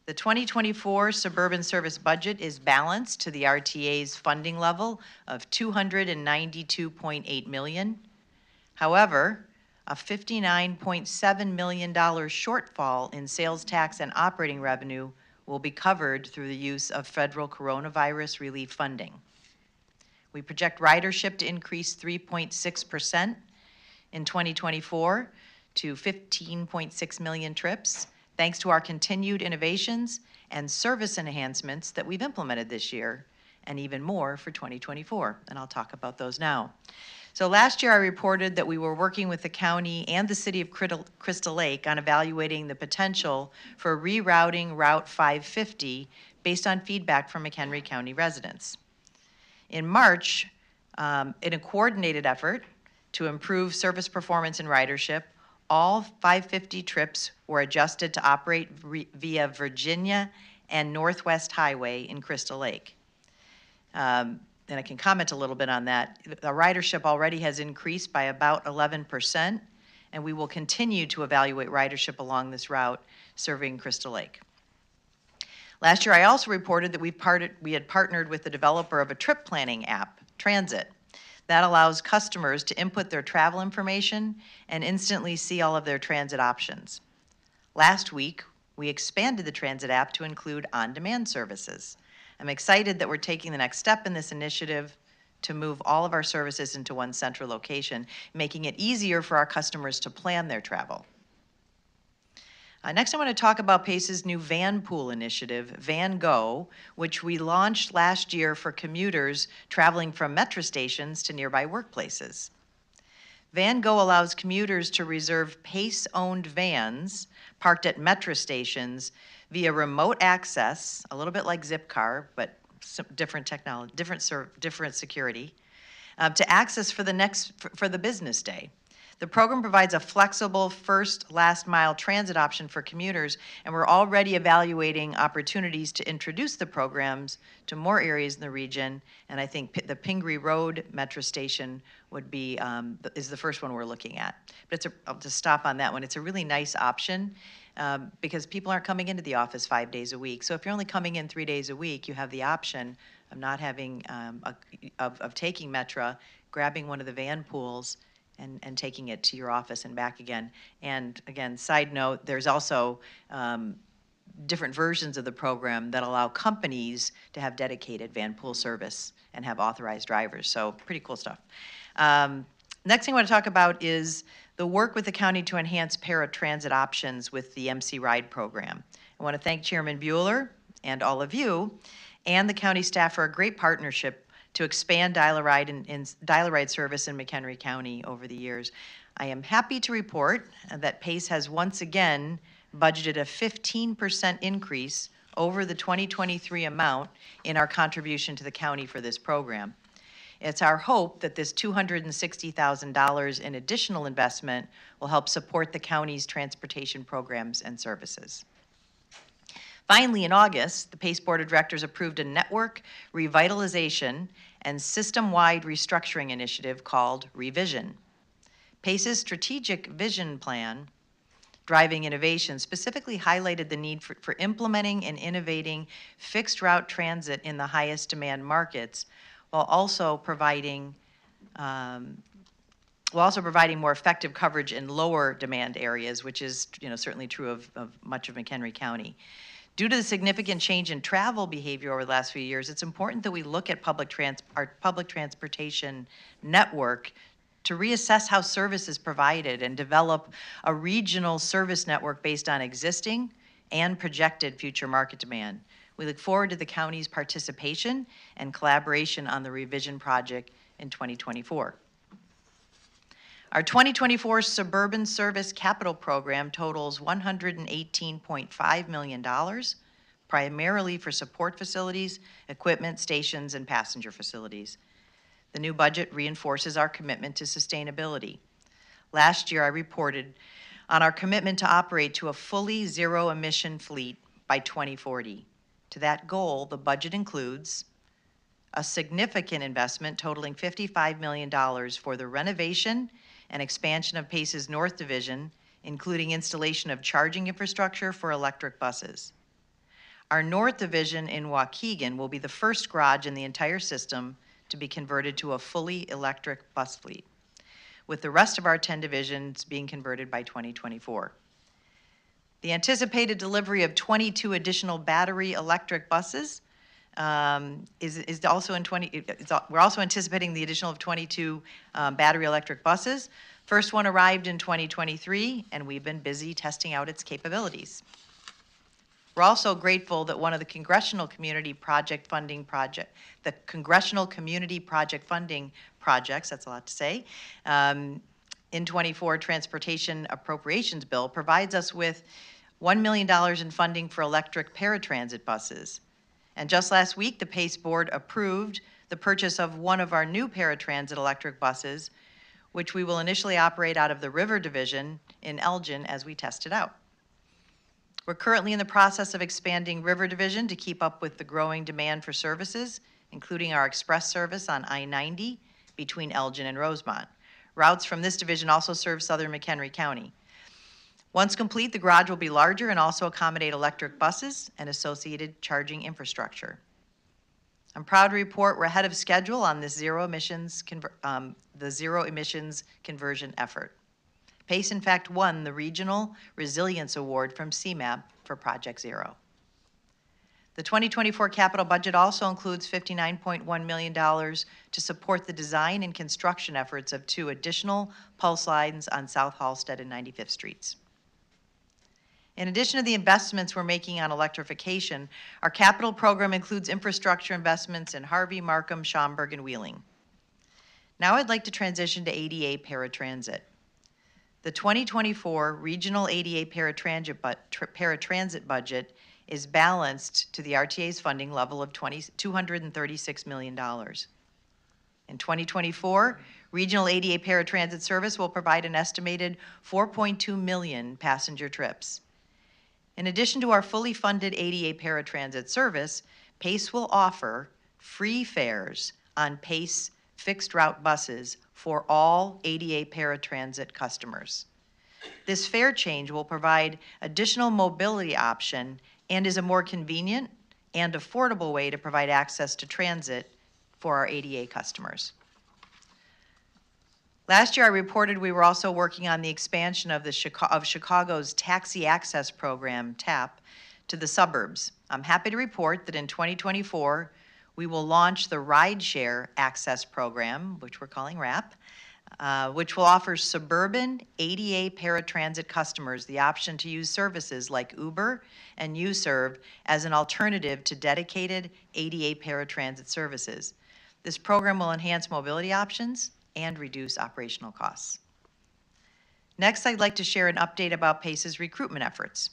The 2024 suburban service budget is balanced to the RTA's funding level of $292.8 million. However, a $59.7 million shortfall in sales tax and operating revenue will be covered through the use of federal coronavirus relief funding. We project ridership to increase 3.6% in 2024 to 15.6 million trips, thanks to our continued innovations and service enhancements that we've implemented this year, and even more for 2024, and I'll talk about those now. So last year I reported that we were working with the county and the city of Crystal Lake on evaluating the potential for rerouting Route 550 based on feedback from McHenry County residents. In March, in a coordinated effort to improve service performance and ridership, all 550 trips were adjusted to operate via Virginia and Northwest Highway in Crystal Lake. And I can comment a little bit on that. The ridership already has increased by about 11%, and we will continue to evaluate ridership along this route serving Crystal Lake. Last year, I also reported that we had partnered with the developer of a trip planning app, Transit. That allows customers to input their travel information and instantly see all of their transit options. Last week, we expanded the Transit app to include on-demand services. I'm excited that we're taking the next step in this initiative to move all of our services into one central location, making it easier for our customers to plan their travel. Next, I want to talk about PACE's new van pool initiative, Van Go, which we launched last year for commuters traveling from Metra stations to nearby workplaces. Van Go allows commuters to reserve PACE-owned vans parked at Metra stations via remote access, a little bit like Zipcar, but some different technology, different security, to access for the business day. The program provides a flexible first, last mile transit option for commuters, and we're already evaluating opportunities to introduce the programs to more areas in the region. And I think the Pingree Road Metro Station would be, is the first one we're looking at. But I'll just stop on that one. It's a really nice option because people aren't coming into the office 5 days a week. So if you're only coming in 3 days a week, you have the option of not having, of taking Metra, grabbing one of the van pools, and taking it to your office and back again. And again, side note, there's also different versions of the program that allow companies to have dedicated van pool service and have authorized drivers. So pretty cool stuff. Next thing I want to talk about is the work with the county to enhance paratransit options with the MC Ride program. I want to thank Chairman Bueller and all of you and the county staff for a great partnership to expand dial-a-ride service in McHenry County over the years. I am happy to report that PACE has once again budgeted a 15% increase over the 2023 amount in our contribution to the county for this program. It's our hope that this $260,000 in additional investment will help support the county's transportation programs and services. Finally, in August, the PACE Board of Directors approved a network revitalization and system-wide restructuring initiative called Revision. PACE's strategic vision plan, Driving Innovation, specifically highlighted the need for implementing and innovating fixed route transit in the highest demand markets, while also providing more effective coverage in lower demand areas, which is certainly true of much of McHenry County. Due to the significant change in travel behavior over the last few years, it's important that we look at our public transportation network to reassess how service is provided and develop a regional service network based on existing and projected future market demand. We look forward to the county's participation and collaboration on the revision project in 2024. Our 2024 Suburban Service Capital Program totals $118.5 million, primarily for support facilities, equipment, stations, and passenger facilities. The new budget reinforces our commitment to sustainability. Last year, I reported on our commitment to operate to a fully zero-emission fleet by 2040. To that goal, the budget includes a significant investment totaling $55 million for the renovation and expansion of PACE's North Division, including installation of charging infrastructure for electric buses. Our North Division in Waukegan will be the first garage in the entire system to be converted to a fully electric bus fleet, with the rest of our 10 divisions being converted by 2024. The anticipated delivery of 22 additional battery electric buses is also in we're also anticipating the additional of 22 battery electric buses. First one arrived in 2023, and we've been busy testing out its capabilities. We're also grateful that one of the Congressional Community Project Funding projects, that's a lot to say, in 24 Transportation Appropriations Bill provides us with $1 million in funding for electric paratransit buses. And just last week, the PACE Board approved the purchase of one of our new paratransit electric buses, which we will initially operate out of the River Division in Elgin as we test it out. We're currently in the process of expanding River Division to keep up with the growing demand for services, including our express service on I-90 between Elgin and Rosemont. Routes from this division also serve southern McHenry County. Once complete, the garage will be larger and also accommodate electric buses and associated charging infrastructure. I'm proud to report we're ahead of schedule on this zero emissions conversion effort. PACE, in fact, won the Regional Resilience Award from CMAP for Project Zero. The 2024 capital budget also includes $59.1 million to support the design and construction efforts of 2 additional pulse lines on South Halsted and 95th Streets. In addition to the investments we're making on electrification, our capital program includes infrastructure investments in Harvey, Markham, Schaumburg, and Wheeling. Now I'd like to transition to ADA paratransit. The 2024 Regional ADA paratransit budget is balanced to the RTA's funding level of $236 million. In 2024, Regional ADA paratransit service will provide an estimated 4.2 million passenger trips. In addition to our fully funded ADA paratransit service, PACE will offer free fares on PACE fixed route buses for all ADA paratransit customers. This fare change will provide additional mobility option and is a more convenient and affordable way to provide access to transit for our ADA customers. Last year, I reported we were also working on the expansion of Chicago's Taxi Access Program, TAP, to the suburbs. I'm happy to report that in 2024, we will launch the Rideshare Access Program, which we're calling RAP, which will offer suburban ADA paratransit customers the option to use services like Uber and UServe as an alternative to dedicated ADA paratransit services. This program will enhance mobility options and reduce operational costs. Next, I'd like to share an update about PACE's recruitment efforts.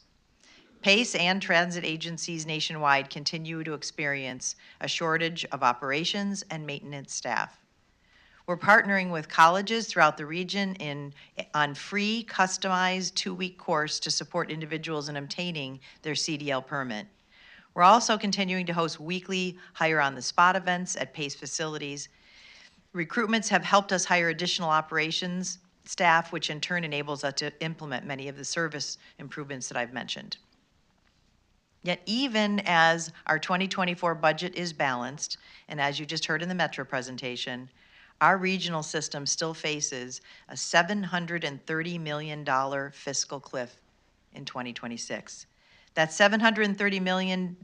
PACE and transit agencies nationwide continue to experience a shortage of operations and maintenance staff. We're partnering with colleges throughout the region on free, customized 2-week course to support individuals in obtaining their CDL permit. We're also continuing to host weekly hire on the spot events at PACE facilities. Recruitments have helped us hire additional operations staff, which in turn enables us to implement many of the service improvements that I've mentioned. Yet even as our 2024 budget is balanced, and as you just heard in the Metra presentation, our regional system still faces a $730 million fiscal cliff in 2026. That $730 million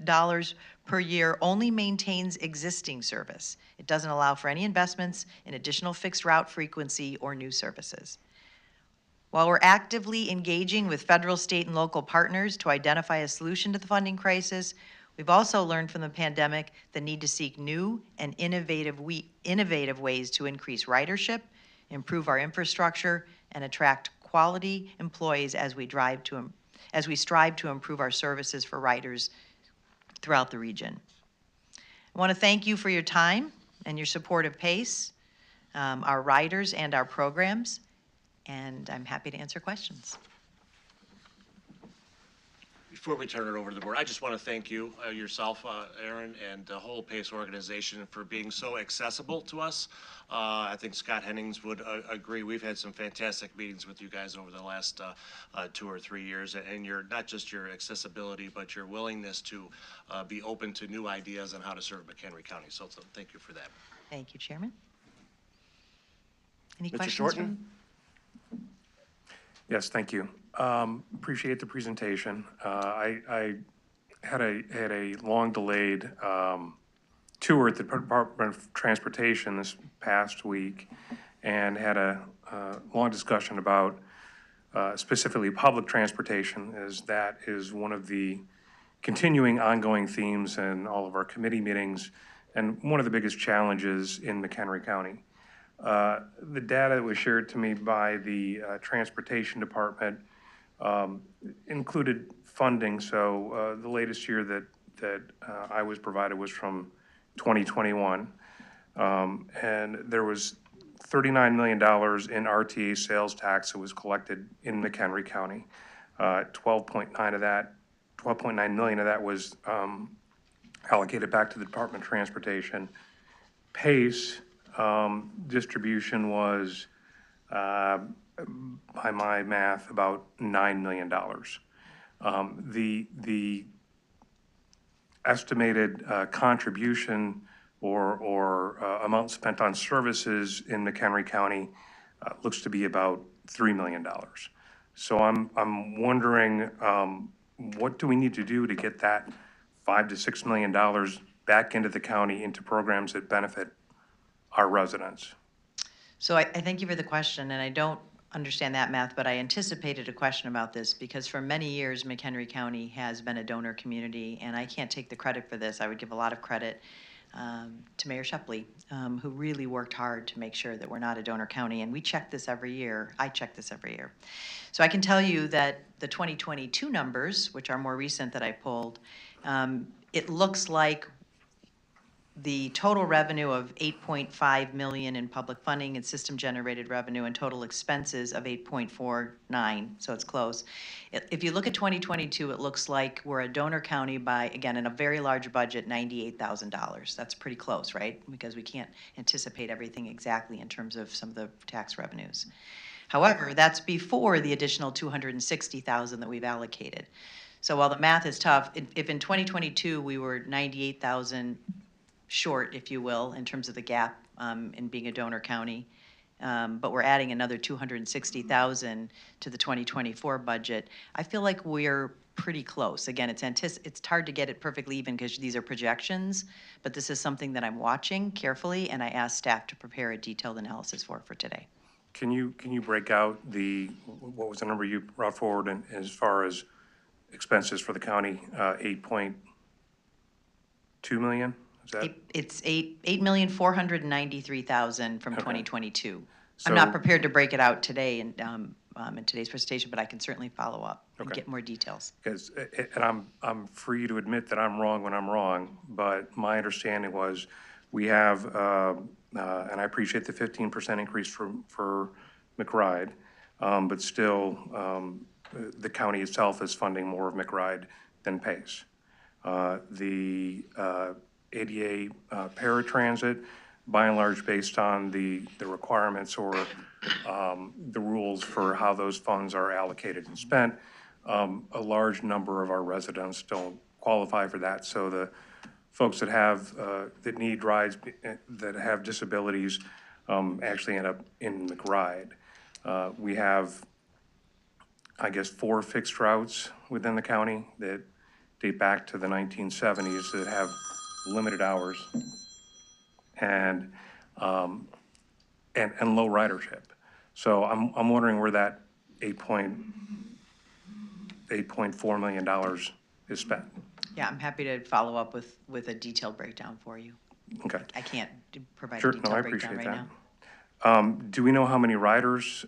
per year only maintains existing service. It doesn't allow for any investments in additional fixed route frequency or new services. While we're actively engaging with federal, state, and local partners to identify a solution to the funding crisis, we've also learned from the pandemic the need to seek new and innovative ways to increase ridership, improve our infrastructure, and attract quality employees as we strive to improve our services for riders throughout the region. I want to thank you for your time and your support of PACE, our riders, and our programs, and I'm happy to answer questions. Before we turn it over to the board, I just want to thank you, yourself, Aaron, and the whole PACE organization for being so accessible to us. I think Scott Hennings would agree. We've had some fantastic meetings with you guys over the last 2 or 3 years, and you're not just your accessibility, but your willingness to be open to new ideas on how to serve McHenry County. So thank you for that. Thank you, Chairman. Any Mr. questions? Shorten? Yes, thank you. Appreciate the presentation. I had a long delayed tour at the Department of Transportation this past week and had a long discussion about specifically public transportation, as that is one of the continuing ongoing themes in all of our committee meetings and one of the biggest challenges in McHenry County. The data that was shared to me by the Transportation Department included funding. So the latest year that I was provided was from 2021. And there was $39 million in RTA sales tax that was collected in McHenry County. 12.9 million of that was allocated back to the Department of Transportation. PACE distribution was, by my math, about $9 million. The estimated contribution or amount spent on services in McHenry County looks to be about $3 million. So I'm wondering, what do we need to do to get that $5 to $6 million back into the county into programs that benefit our residents? So I thank you for the question, and I don't understand that math, but I anticipated a question about this because for many years, McHenry County has been a donor community, and I can't take the credit for this. I would give a lot of credit to Mayor Shepley, who really worked hard to make sure that we're not a donor county, and we check this every year. I check this every year. So I can tell you that the 2022 numbers, which are more recent that I pulled, it looks like the total revenue of 8.5 million in public funding and system-generated revenue and total expenses of 8.49, so it's close. If you look at 2022, it looks like we're a donor county by, again, in a very large budget, $98,000. That's pretty close, right? Because we can't anticipate everything exactly in terms of some of the tax revenues. However, that's before the additional 260,000 that we've allocated. So while the math is tough, if in 2022 we were 98,000 short, if you will, in terms of the gap in being a donor county. But we're adding another 260,000 to the 2024 budget. I feel like we're pretty close. Again, it's hard to get it perfectly even because these are projections, but this is something that I'm watching carefully, and I asked staff to prepare a detailed analysis for today. Can you break out what was the number you brought forward as far as expenses for the county? 8.2 million? It's 8,493,000 from 2022. So- I'm not prepared to break it out today in today's presentation, but I can certainly follow up and Okay. get more details. Because, and I'm free to admit that I'm wrong when I'm wrong, but my understanding was we have, and I appreciate the 15% increase for McBride, but still, the county itself is funding more of McBride than PACE. The ADA paratransit, by and large, based on the requirements or the rules for how those funds are allocated and spent, a large number of our residents don't qualify for that. So the folks that have, that need rides, that have disabilities, actually end up in McBride. We have, I guess, 4 fixed routes within the county that date back to the 1970s that have limited hours and low ridership. So I'm wondering where that $8.4 million is spent. Yeah, I'm happy to follow up with a detailed breakdown for you. Okay. I can't provide Sure, a no, I detailed breakdown appreciate right that. now. Do we know how many riders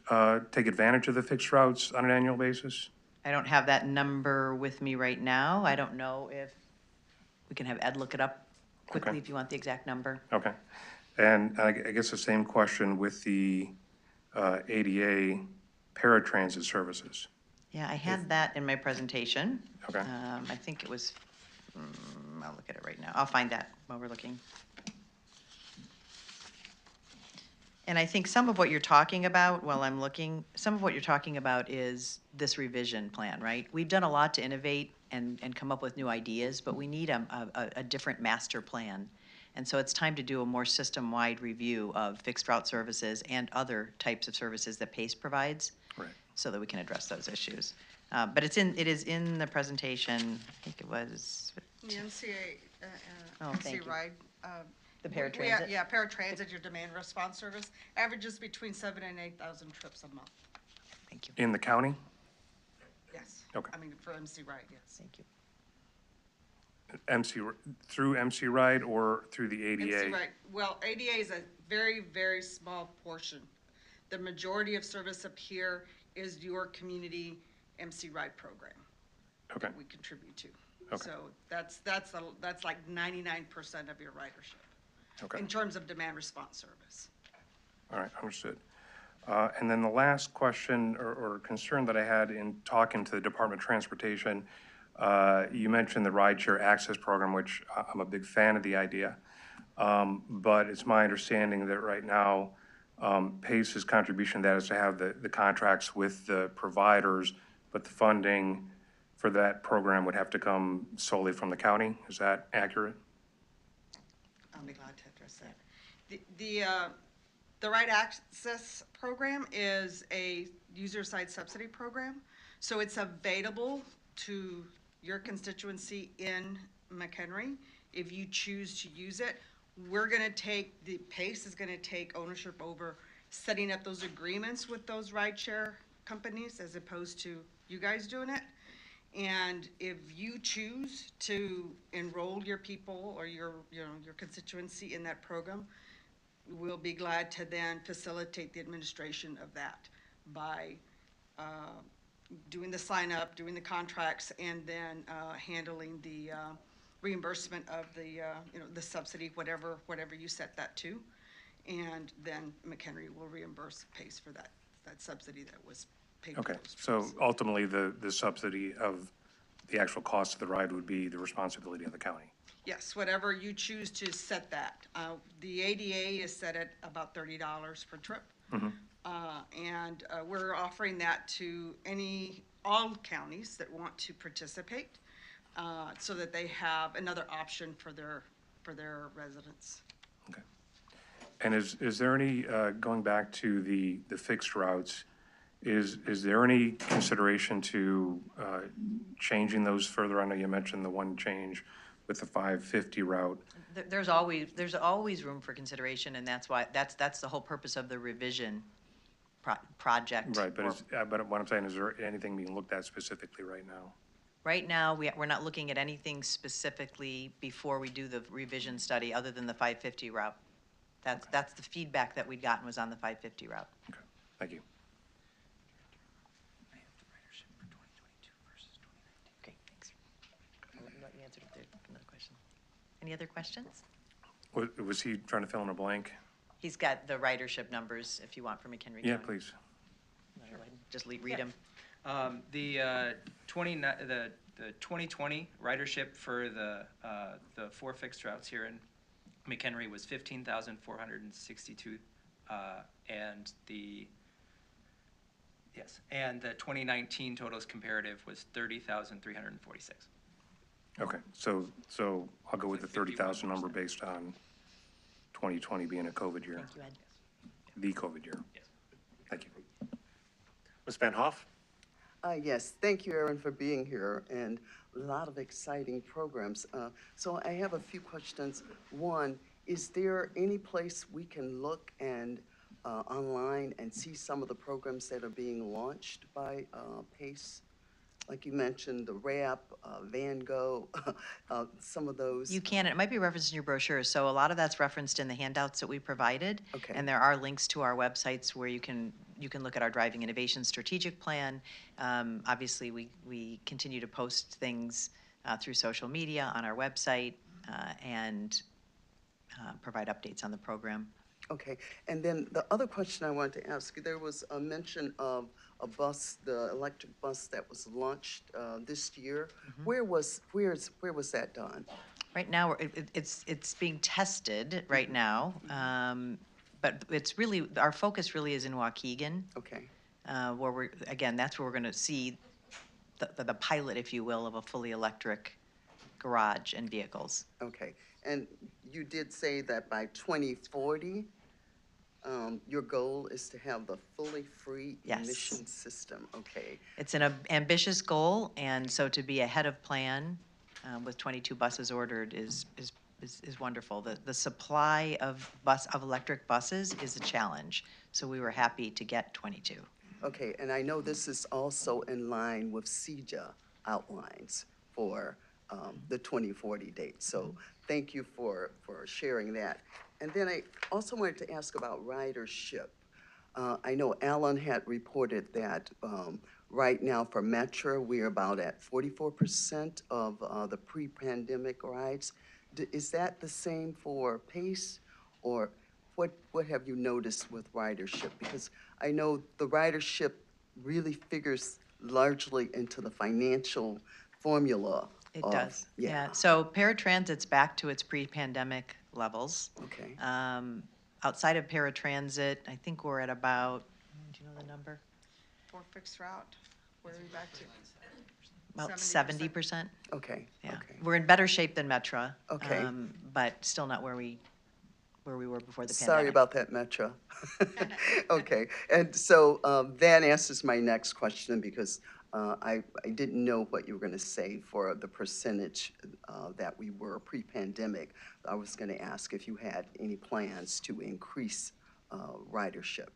take advantage of the fixed routes on an annual basis? I don't have that number with me right now. I don't know if we can have Ed look it up quickly Okay. if you want the exact number. Okay. And I guess the same question with the ADA paratransit services. Yeah, I had that in my presentation. Okay. I think it was, I'll look at it right now. I'll find that while we're looking. And I think some of what you're talking about while I'm looking, some of what you're talking about is this revision plan, right? We've done a lot to innovate and come up with new ideas, but we need a different master plan. And so it's time to do a more system-wide review of fixed route services and other types of services that PACE provides. Right. So that we can address those issues. But it is in the presentation, I think it was, The NCA, Oh, thank NC you. ride. The paratransit? Yeah, paratransit, your demand response service, averages between 7,000 and 8,000 trips a month. thank you, In the county? Yes. Okay. I mean, for MC ride, yes. thank you. Through MC Ride or through the ADA? MC ride, well, ADA is a very, very small portion. The majority of service up here is your community MC ride program. Okay. That we contribute to. Okay. So that's like 99% of your ridership. Okay. In terms of demand response service. All right, understood. And then the last question or concern that I had in talking to the Department of Transportation, you mentioned the rideshare access program, which I'm a big fan of the idea. But it's my understanding that right now, PACE's contribution to that is to have the contracts with the providers, but the funding for that program would have to come solely from the county. Is that accurate? I'll be glad to address that. The Right Access Program is a user-side subsidy program. So it's available to your constituency in McHenry if you choose to use it. We're gonna take, the PACE is gonna take ownership over setting up those agreements with those rideshare companies as opposed to you guys doing it. And if you choose to enroll your people or your constituency in that program, we'll be glad to then facilitate the administration of that by doing the sign up, doing the contracts, and then handling the reimbursement of the the subsidy, whatever you set that to. And then McHenry will reimburse, pays for that subsidy that was paid for Okay, those so trips. ultimately, the subsidy of the actual cost of the ride would be the responsibility of the county? Yes, whatever you choose to set that. The ADA is set at about $30 per trip. And we're offering that to all counties that want to participate, so that they have another option for their residents. Okay. And is there any, going back to the fixed routes, is there any consideration to changing those further? I know you mentioned the one change with the 550 route. There's always room for consideration, and that's why, that's the whole purpose of the revision project. Right, but what I'm saying, is there anything being looked at specifically right now? Right now, we're not looking at anything specifically before we do the revision study, other than the 550 route. That's the feedback that we'd gotten was on the 550 route. Okay, thank you. Okay, thanks. I'll let you answer if there's another question. Any other questions? Was he trying to fill in a blank? He's got the ridership numbers, if you want, from McHenry County. Yeah, please. Just read them. The 2020 ridership for the 4 fixed routes here in McHenry was 15,462, and the 2019 totals comparative was 30,346. Okay, so I'll go with the 30,000 number based on 2020 being a COVID year. Thank you, Ed. The COVID year. Yes. Thank you. Ms. Van Hoff? Yes, thank you, Aaron, for being here, and a lot of exciting programs. So I have a few questions. One, is there any place we can look and online and see some of the programs that are being launched by PACE? Like you mentioned, the RAP, Van Gogh, some of those. You can, it might be referenced in your brochure, so a lot of that's referenced in the handouts that we provided. Okay. And there are links to our websites where you can look at our Driving Innovation Strategic Plan. Obviously, we continue to post things through social media on our website and provide updates on the program. Okay, and then the other question I wanted to ask, there was a mention of a bus, the electric bus that was launched this year. Where was that done? Right now, it's being tested right now, but it's really, our focus really is in Waukegan. Okay. Where that's where we're going to see the pilot, if you will, of a fully electric garage and vehicles. Okay, and you did say that by 2040, your goal is to have the fully free Yes. emission system. Okay. It's an ambitious goal, and so to be ahead of plan with 22 buses ordered is wonderful. The supply of electric buses is a challenge, so we were happy to get 22. Okay, and I know this is also in line with CEJA outlines for the 2040 date. So thank you for sharing that. And then I also wanted to ask about ridership. I know Alan had reported that right now for Metra, we're about at 44% of the pre-pandemic rides. Is that the same for PACE, or what have you noticed with ridership? Because I know the ridership really figures largely into the financial formula. It does. Yeah. So paratransit's back to its pre-pandemic levels. Okay. Outside of paratransit, I think we're at about, do you know the number? 4 fixed route, where are we back to? About 70%. Okay. Yeah. Okay. We're in better shape than Metra. Okay. But still not where we were before the pandemic. Sorry about that, Metra. Okay, and so that answers my next question, because I didn't know what you were going to say for the percentage that we were pre-pandemic. I was going to ask if you had any plans to increase ridership.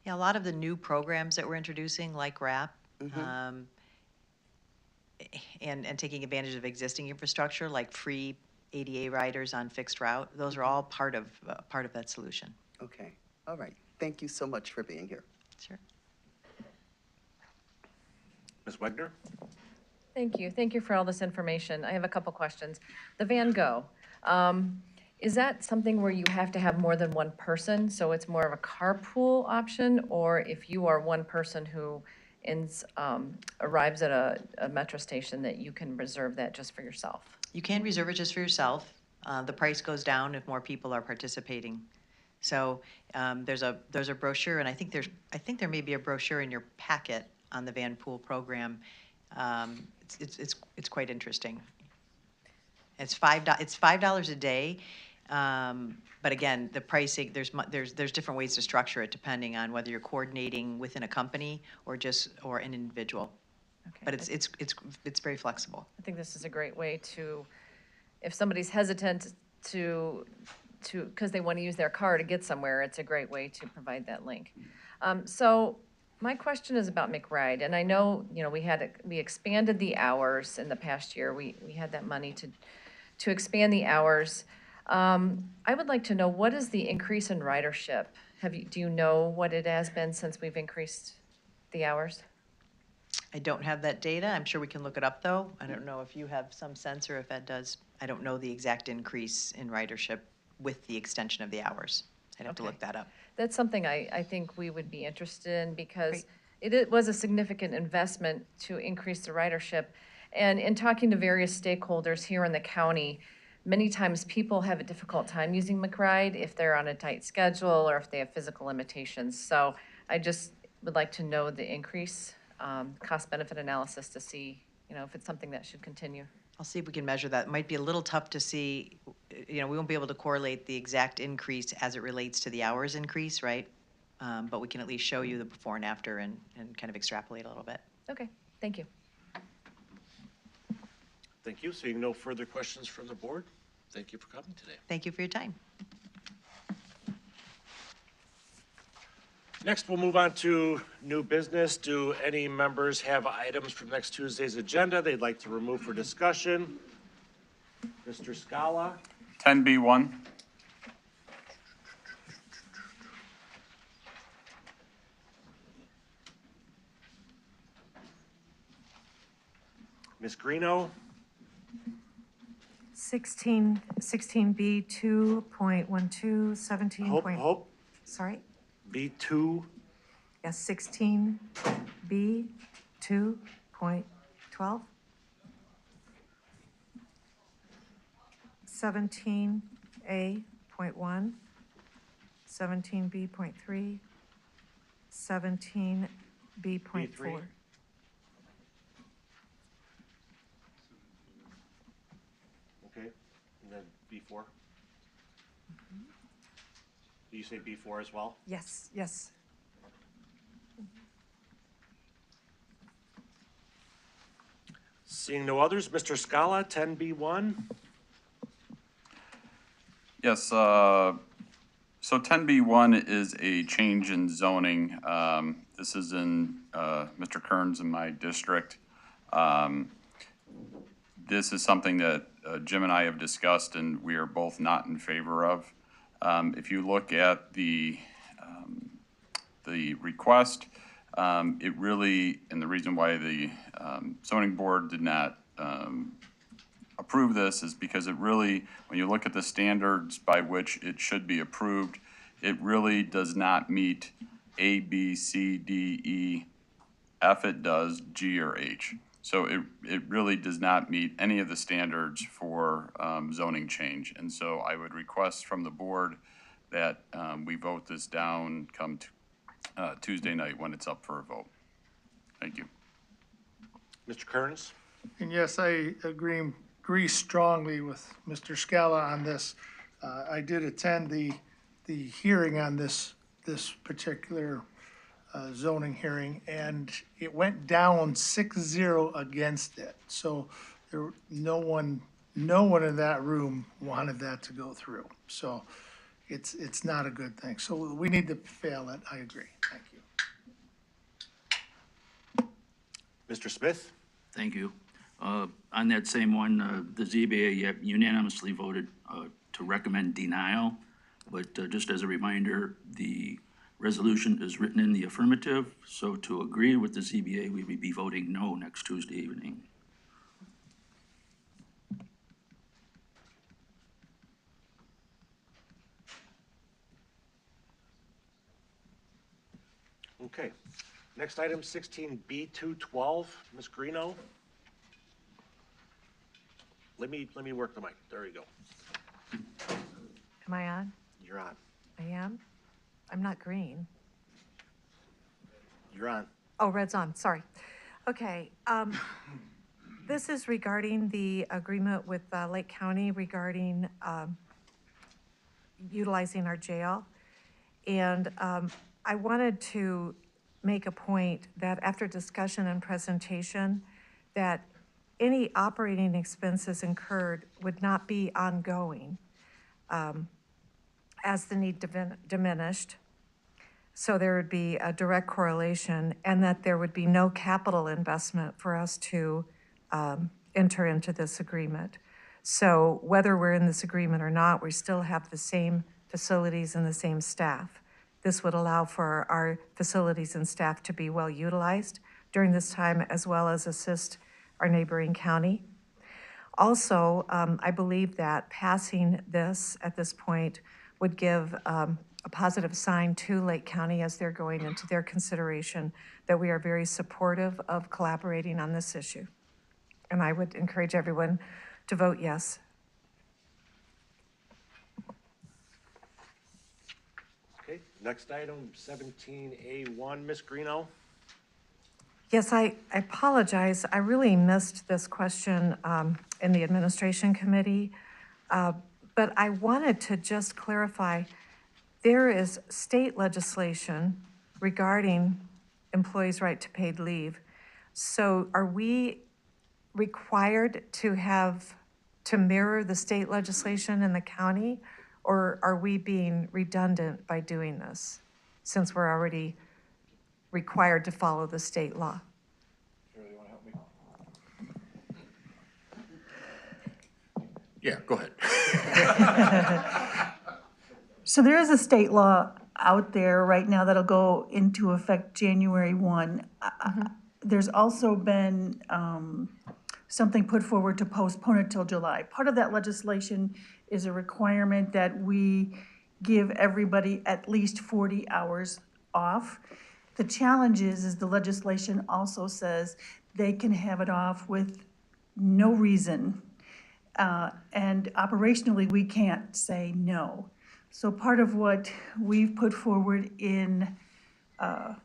Yeah, a lot of the new programs that we're introducing, like RAP, and taking advantage of existing infrastructure, like free ADA riders on fixed route, those are all part of that solution. Okay, all right. Thank you so much for being here. Sure. Ms. Wegner? Thank you. Thank you for all this information. I have a couple questions. The Van Go, is that something where you have to have more than one person, so it's more of a carpool option? Or if you are one person who arrives at a Metra station, that you can reserve that just for yourself? You can reserve it just for yourself. The price goes down if more people are participating. So there's a brochure, and I think there may be a brochure in your packet on the Van Pool program. It's quite interesting. It's $5 a day, but again, the pricing, there's different ways to structure it depending on whether you're coordinating within a company or an individual. Okay. But it's very flexible. I think this is a great way to, if somebody's hesitant because they want to use their car to get somewhere, it's a great way to provide that link. So my question is about McRide, and I know, we expanded the hours in the past year. We had that money to expand the hours. I would like to know, what is the increase in ridership? Do you know what it has been since we've increased the hours? I don't have that data. I'm sure we can look it up, though. I don't know if you have some sense or if Ed does. I don't know the exact increase in ridership with the extension of the hours. I'd have to look that up. That's something I think we would be interested in, because it was a significant investment to increase the ridership. And in talking to various stakeholders here in the county, many times people have a difficult time using McRide if they're on a tight schedule or if they have physical limitations. So I just would like to know the increase, cost-benefit analysis to see, if it's something that should continue. I'll see if we can measure that. It might be a little tough to see, we won't be able to correlate the exact increase as it relates to the hours increase, right? But we can at least show you the before and after and kind of extrapolate a little bit. Okay, thank you. Thank you. Seeing no further questions from the board, thank you for coming today. Thank you for your time. Next, we'll move on to new business. Do any members have items from next Tuesday's agenda they'd like to remove for discussion? Mr. Scala? 10B1. Ms. Greeno? 16B 2.12, 17. Hope? Sorry? B2? Yes, 16B 2.12. 17A.1, 17B.3, 17B.4. B3. Okay, and then B4? Do you say B4 as well? Yes, yes. Seeing no others, Mr. Scala, 10B1? Yes, so 10B1 is a change in zoning. This is in Mr. Kern's in my district. This is something that Jim and I have discussed and we are both not in favor of. If you look at the request, it really, and the reason why the zoning board did not approve this is because it really, when you look at the standards by which it should be approved, it really does not meet A, B, C, D, E, F it does, G or H. So it really does not meet any of the standards for zoning change. And so I would request from the board that we vote this down come Tuesday night when it's up for a vote. Thank you. Mr. Kearns? And yes, I agree strongly with Mr. Scala on this. I did attend the hearing on this particular zoning hearing, and it went down 6-0 against it. So no one in that room wanted that to go through. So it's not a good thing. So we need to fail it. I agree. Thank you. Mr. Smith? Thank you. On that same one, the ZBA unanimously voted to recommend denial, but just as a reminder, the resolution is written in the affirmative, so to agree with the ZBA, we would be voting no next Tuesday evening. Okay. Next item, 16B212, Ms. Greeno. Let me work the mic. There you go. Am I on? You're on. I am? I'm not green. You're on. Oh, red's on, sorry. Okay, this is regarding the agreement with Lake County regarding utilizing our jail. And I wanted to make a point that after discussion and presentation, that any operating expenses incurred would not be ongoing as the need diminished. So there would be a direct correlation, and that there would be no capital investment for us to enter into this agreement. So whether we're in this agreement or not, we still have the same facilities and the same staff. This would allow for our facilities and staff to be well utilized during this time, as well as assist our neighboring county. Also, I believe that passing this at this point would give a positive sign to Lake County as they're going into their consideration that we are very supportive of collaborating on this issue. And I would encourage everyone to vote yes. Okay, next item, 17A1, Ms. Greeno. Yes, I apologize. I really missed this question in the administration committee, but I wanted to just clarify, there is state legislation regarding employees' right to paid leave. So are we required to mirror the state legislation in the county, or are we being redundant by doing this, since we're already required to follow the state law? Shirley, you want to help me? Yeah, go ahead. So there is a state law out there right now that'll go into effect January 1. There's also been something put forward to postpone it till July. Part of that legislation is a requirement that we give everybody at least 40 hours off. The challenge is the legislation also says they can have it off with no reason. And operationally, we can't say no. So part of what we've put forward in the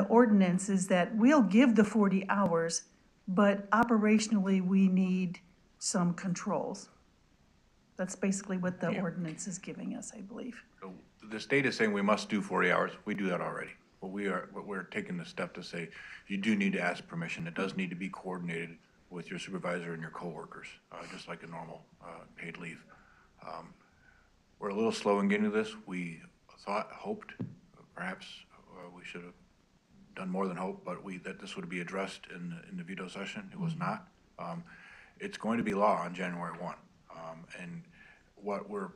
ordinance is that we'll give the 40 hours, but operationally, we need some controls. That's basically what the ordinance is giving us, I believe. So the state is saying we must do 40 hours. We do that already. But we're taking the step to say you do need to ask permission. It does need to be coordinated with your supervisor and your coworkers, just like a normal paid leave. We're a little slow in getting to this. We hoped, perhaps we should have done more than hope, but that this would be addressed in the veto session. It was not. It's going to be law on January 1. And what we're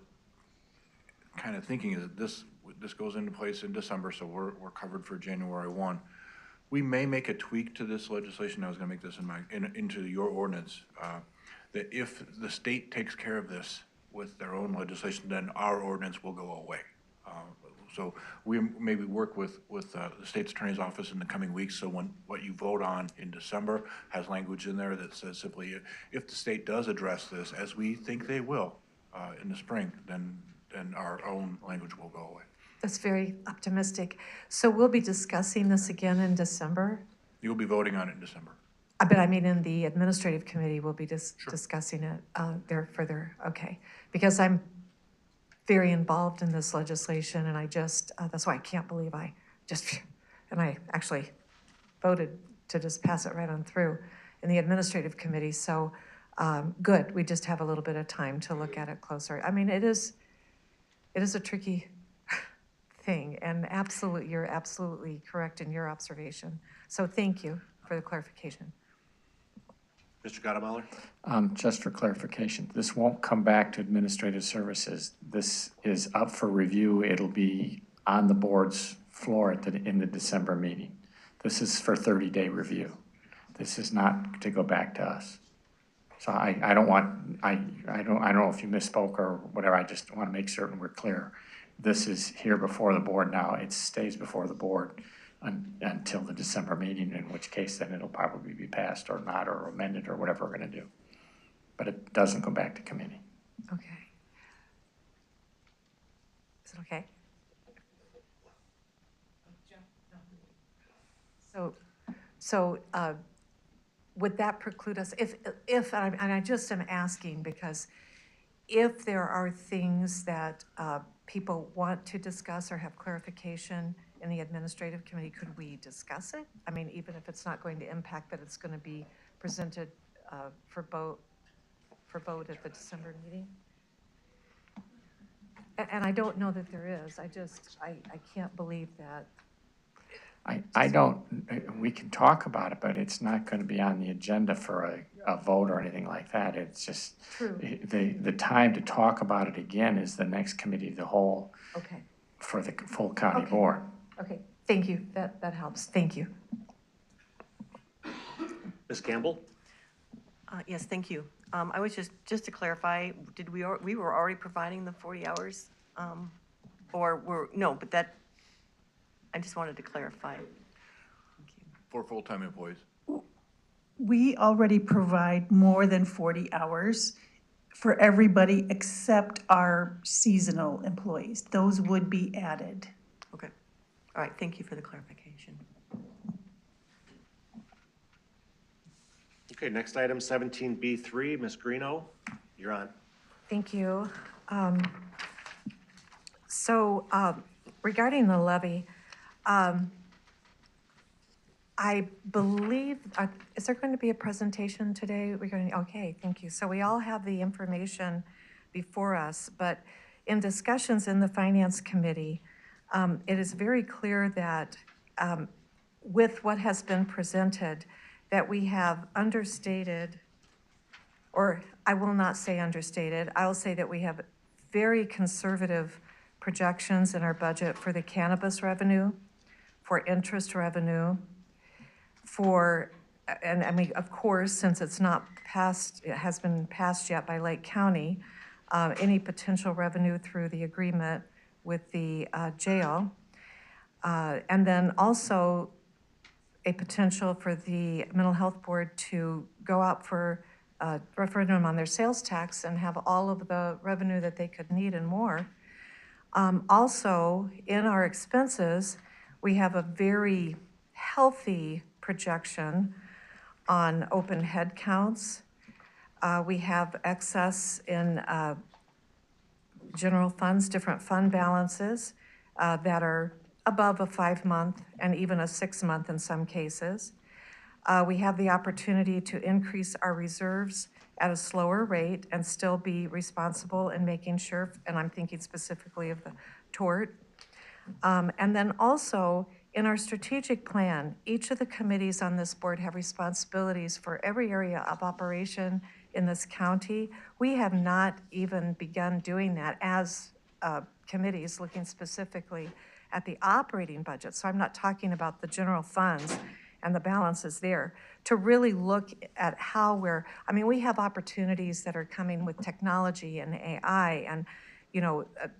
kind of thinking is that this goes into place in December, so we're covered for January 1. We may make a tweak to this legislation. I was going to make this into your ordinance, that if the state takes care of this with their own legislation, then our ordinance will go away. So we maybe work with the state's attorney's office in the coming weeks, so what you vote on in December has language in there that says simply, if the state does address this, as we think they will in the spring, then our own language will go away. That's very optimistic. So we'll be discussing this again in December? You'll be voting on it in December. But I mean, in the administrative committee, we'll be discussing it there further, okay. Because I'm very involved in this legislation, and I just, that's why I can't believe and I actually voted to just pass it right on through in the administrative committee, so good. We just have a little bit of time to look at it closer. I mean, it is a tricky thing. And you're absolutely correct in your observation. So thank you for the clarification. Mr. Gottemoeller? Just for clarification, this won't come back to administrative services. This is up for review. It'll be on the board's floor in the December meeting. This is for 30-day review. This is not to go back to us. So I don't know if you misspoke or whatever. I just want to make certain we're clear. This is here before the board now. It stays before the board until the December meeting, in which case then it'll probably be passed or not, or amended or whatever we're going to do. But it doesn't go back to committee. Okay. Is it okay? So would that preclude us, if and I just am asking because if there are things that people want to discuss or have clarification in the administrative committee, could we discuss it? I mean, even if it's not going to impact, but it's going to be presented for vote at the December meeting? And I don't know that there is. I can't believe that. We can talk about it, but it's not going to be on the agenda for a vote or anything like that. It's just, True. The time to talk about it again is the next committee of the whole. Okay. For the full county Okay. board. Okay, thank you. That helps. Thank you. Ms. Campbell? Yes, thank you. I was just to clarify, we were already providing the 40 hours? No, but that, I just wanted to clarify. For full-time employees. We already provide more than 40 hours for everybody except our seasonal employees. Those would be added. Okay. All right, thank you for the clarification. Okay, next item, 17B3, Ms. Greeno, you're on. Thank you. Regarding the levy, I believe, is there going to be a presentation today regarding, okay, thank you. So we all have the information before us, but in discussions in the Finance Committee, it is very clear that with what has been presented, that we have understated, or I will not say understated, I will say that we have very conservative projections in our budget for the cannabis revenue, for interest revenue, and I mean, of course, since it's not passed, it has been passed yet by Lake County, any potential revenue through the agreement with the jail. And then also a potential for the Mental Health Board to go out for a referendum on their sales tax and have all of the revenue that they could need and more. Also, in our expenses, we have a very healthy projection on open head counts. We have excess in general funds, different fund balances that are above a 5-month and even a 6-month in some cases. We have the opportunity to increase our reserves at a slower rate and still be responsible in making sure, and I'm thinking specifically of the tort. And then also, in our strategic plan, each of the committees on this board have responsibilities for every area of operation in this county. We have not even begun doing that as committees, looking specifically at the operating budget. So I'm not talking about the general funds and the balances there, to really look at how we have opportunities that are coming with technology and AI and,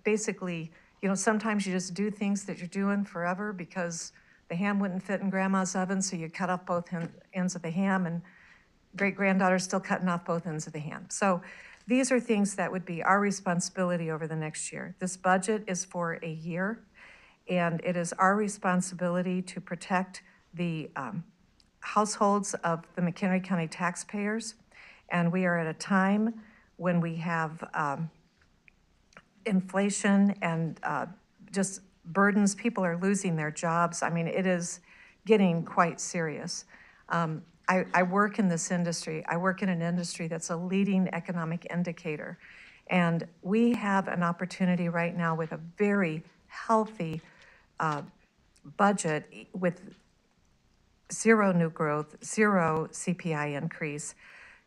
basically, sometimes you just do things that you're doing forever because the ham wouldn't fit in grandma's oven, so you cut off both ends of the ham, and great-granddaughter's still cutting off both ends of the ham. So these are things that would be our responsibility over the next year. This budget is for a year, and it is our responsibility to protect the households of the McHenry County taxpayers. And we are at a time when we have inflation and just burdens. People are losing their jobs. I mean, it is getting quite serious. I work in this industry. I work in an industry that's a leading economic indicator. And we have an opportunity right now with a very healthy budget with zero new growth, zero CPI increase,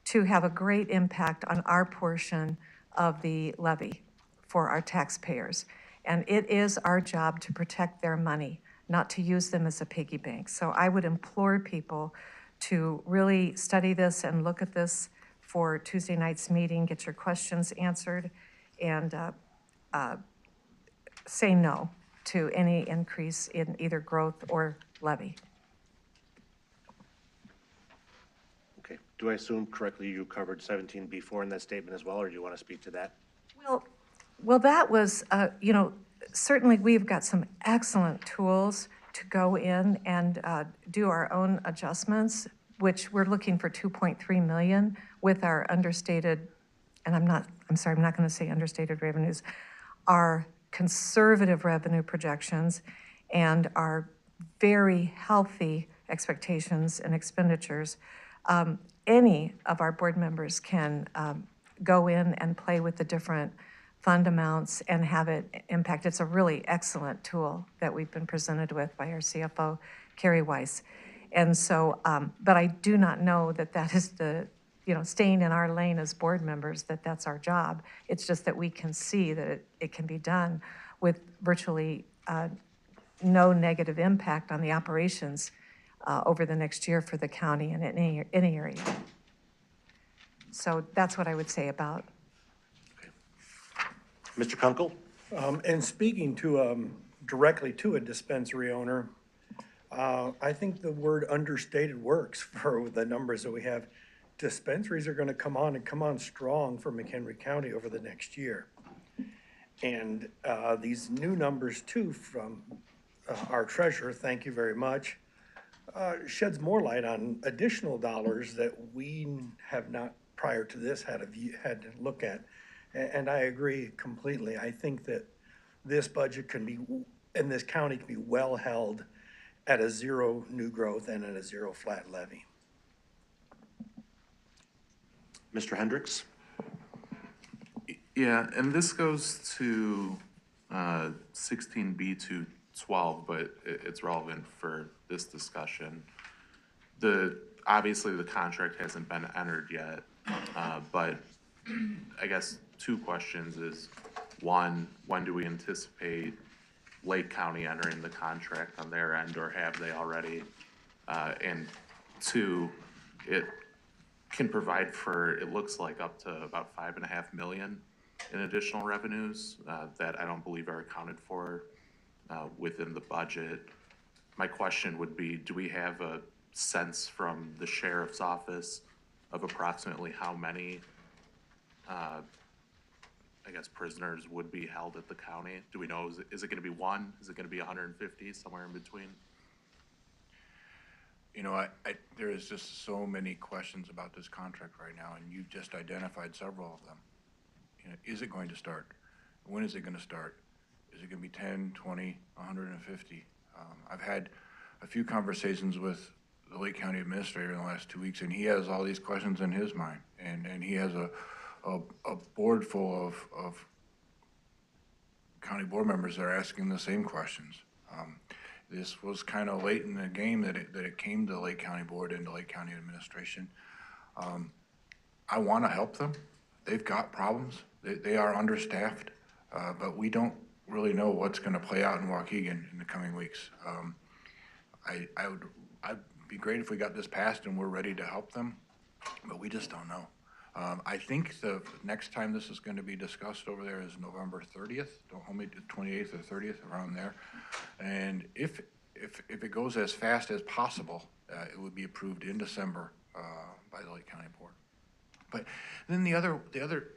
to have a great impact on our portion of the levy for our taxpayers. And it is our job to protect their money, not to use them as a piggy bank. So I would implore people to really study this and look at this for Tuesday night's meeting, get your questions answered, and say no to any increase in either growth or levy. Okay. Do I assume correctly you covered 17B4 in that statement as well, or do you want to speak to that? Well, that was, certainly we've got some excellent tools to go in and do our own adjustments, which we're looking for 2.3 million with our understated, and I'm not going to say understated revenues, our conservative revenue projections and our very healthy expectations and expenditures. Any of our board members can go in and play with the different fund amounts and have it impact. It's a really excellent tool that we've been presented with by our CFO, Carrie Weiss. And so, but I do not know that that is the, staying in our lane as board members, that that's our job. It's just that we can see that it can be done with virtually no negative impact on the operations over the next year for the county and in any area. So that's what I would say about. Mr. Kunkel? And speaking to, directly to a dispensary owner, I think the word understated works for the numbers that we have. Dispensaries are gonna come on strong for McHenry County over the next year. And these new numbers too from our treasurer, thank you very much, sheds more light on additional dollars that we have not, prior to this, had to look at. And I agree completely. I think that this budget can be, and this county can be well held at a zero new growth and at a zero flat levy. Mr. Hendricks? Yeah, and this goes to 16B to 12, but it's relevant for this discussion. Obviously the contract hasn't been entered yet, but I guess two questions is, one, when do we anticipate Lake County entering the contract on their end, or have they already? And two, it can provide for, it looks like, up to about $5.5 million in additional revenues that I don't believe are accounted for within the budget. My question would be, do we have a sense from the sheriff's office of approximately how many I guess prisoners would be held at the county? Do we know, is it gonna be one? Is it gonna be 150, somewhere in between? There is just so many questions about this contract right now, and you've just identified several of them. Is it going to start? When is it gonna start? Is it gonna be 10, 20, 150? I've had a few conversations with the Lake County Administrator in the last 2 weeks, and he has all these questions in his mind, and he has a board full of county board members that are asking the same questions. This was kind of late in the game that it came to Lake County Board and to Lake County Administration. I want to help them. They've got problems. They are understaffed, but we don't really know what's going to play out in Waukegan in the coming weeks. I'd be great if we got this passed and we're ready to help them, but we just don't know. I think the next time this is going to be discussed over there is November 30th, don't hold me to 28th or 30th, around there. And if it goes as fast as possible, it would be approved in December by the Lake County Board. But then the other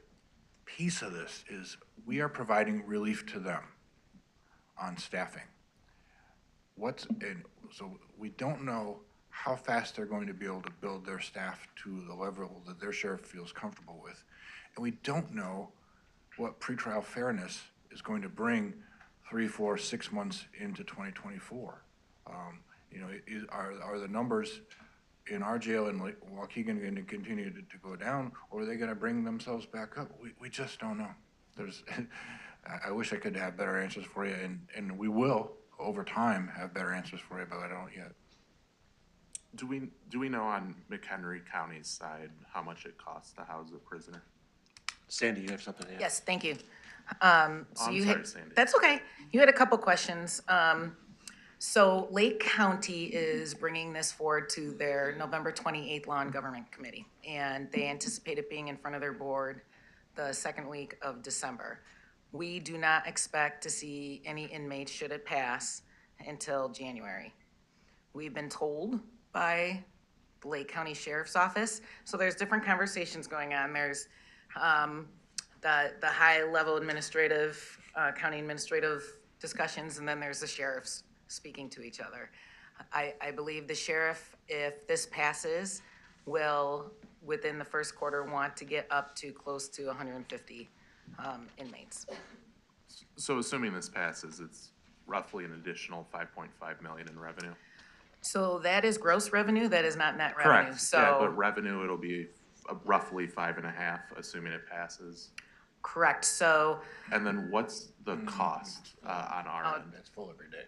piece of this is we are providing relief to them on staffing. So we don't know how fast they're going to be able to build their staff to the level that their sheriff feels comfortable with. And we don't know what pretrial fairness is going to bring 3, 4, 6 months into 2024. Are the numbers in our jail in Waukegan going to continue to go down, or are they going to bring themselves back up? We just don't know. I wish I could have better answers for you, and we will. over time, have better answers for you, but I don't yet. Do we know on McHenry County's side how much it costs to house a prisoner? Sandy, you have something to add? Yes, thank you. I'm You sorry, had, Sandy. that's okay. You had a couple questions. So Lake County is bringing this forward to their November 28th Law and Government Committee, and they anticipate it being in front of their board the second week of December. We do not expect to see any inmates, should it pass, until January. We've been told by the Lake County Sheriff's Office, so there's different conversations going on. There's the high-level administrative, county administrative discussions, and then there's the sheriffs speaking to each other. I believe the sheriff, if this passes, will, within the first quarter, want to get up to close to 150 inmates. So assuming this passes, it's roughly an additional 5.5 million in revenue? So that is gross revenue, that is not net revenue. Correct, So, yeah, but revenue, it'll be roughly 5.5, assuming it passes. correct, so And then what's the cost on our end? That's full every day.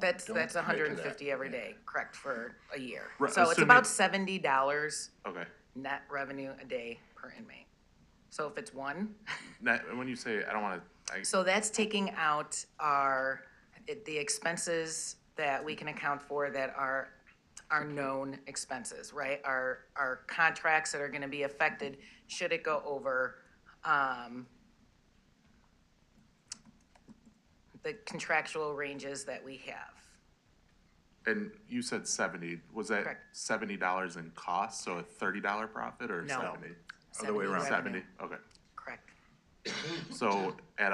that's Don't commit to 150 that. every day, correct, for a year. Right, So it's assuming- about $70 Okay. net revenue a day per inmate. So if it's one, Now, when you say, I don't want to, so that's taking out the expenses that we can account for that are known expenses, right? Our contracts that are gonna be affected, should it go over, the contractual ranges that we have. and you said 70, was that Correct. $70 in cost, so a $30 profit or No. 70? Other way around. 70, okay. Correct. So at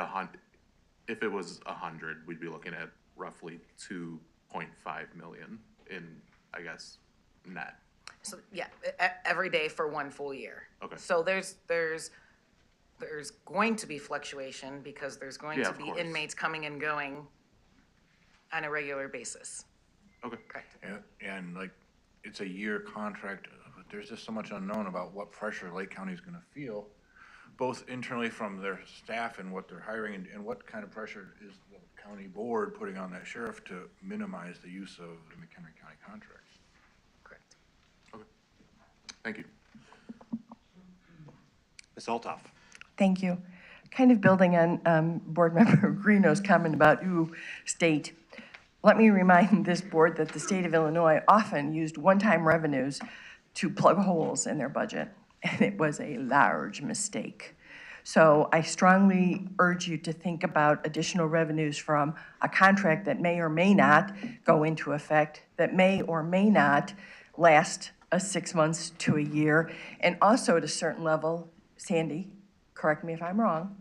if it was 100, we'd be looking at roughly 2.5 million in, I guess, net. So, yeah, every day for one full year. Okay. So there's going to be fluctuation because there's going Yeah, to of be course. inmates coming and going on a regular basis. Okay. Correct. And like, it's a year contract, but there's just so much unknown about what pressure Lake County's gonna feel, both internally from their staff and what they're hiring, and what kind of pressure is the county board putting on that sheriff to minimize the use of the McHenry County contracts. Correct. Okay. Thank you. Ms. Altoff? Thank you. Kind of building on Board Member Greeno's comment about state, let me remind this board that the state of Illinois often used one-time revenues to plug holes in their budget, and it was a large mistake. So I strongly urge you to think about additional revenues from a contract that may or may not go into effect, that may or may not last 6 months to a year, and also at a certain level, Sandy, correct me if I'm wrong,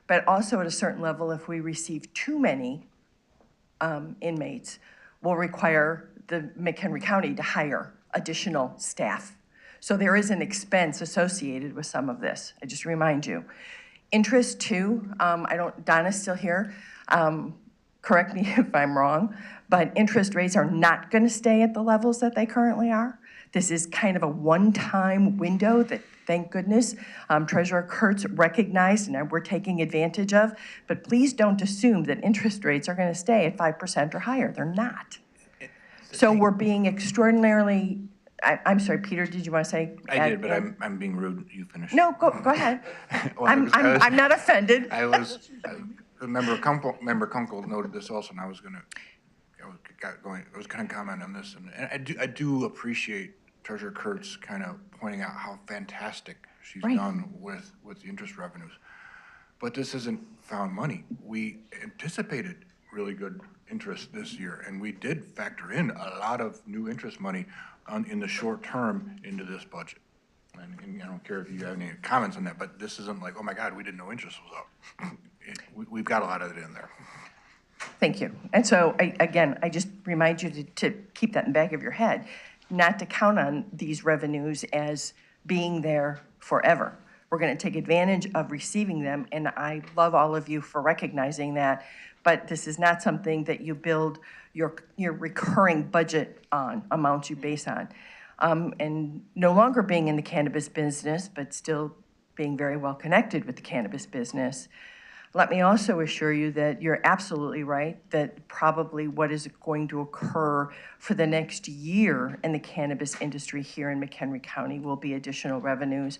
but also at a certain level, if we receive too many inmates, will require the McHenry County to hire additional staff. So there is an expense associated with some of this, I just remind you. Interest too, Donna's still here, correct me if I'm wrong, but interest rates are not gonna stay at the levels that they currently are. This is kind of a one-time window that, thank goodness, Treasurer Kurtz recognized and we're taking advantage of. But please don't assume that interest rates are going to stay at 5% or higher. They're not. So we're being extraordinarily, I'm sorry, Peter, did you want to say? I did, but I'm being rude. You finished. No, go ahead. Well, I'm not offended. Member Kunkel noted this also, and I was kind of comment on this, and I do appreciate Treasurer Kurtz kind of pointing out how fantastic she's done with the interest revenues. But this isn't found money. We anticipated really good interest this year, and we did factor in a lot of new interest money in the short term into this budget. And I don't care if you have any comments on that, but this isn't like, oh my God, we didn't know interest was up. We've got a lot of it in there. Thank you. And so, I just remind you to keep that in the back of your head, not to count on these revenues as being there forever. We're going to take advantage of receiving them, and I love all of you for recognizing that, but this is not something that you build your recurring budget on, amounts you base on. And no longer being in the cannabis business, but still being very well connected with the cannabis business, Let me also assure you that you're absolutely right, that probably what is going to occur for the next year in the cannabis industry here in McHenry County will be additional revenues.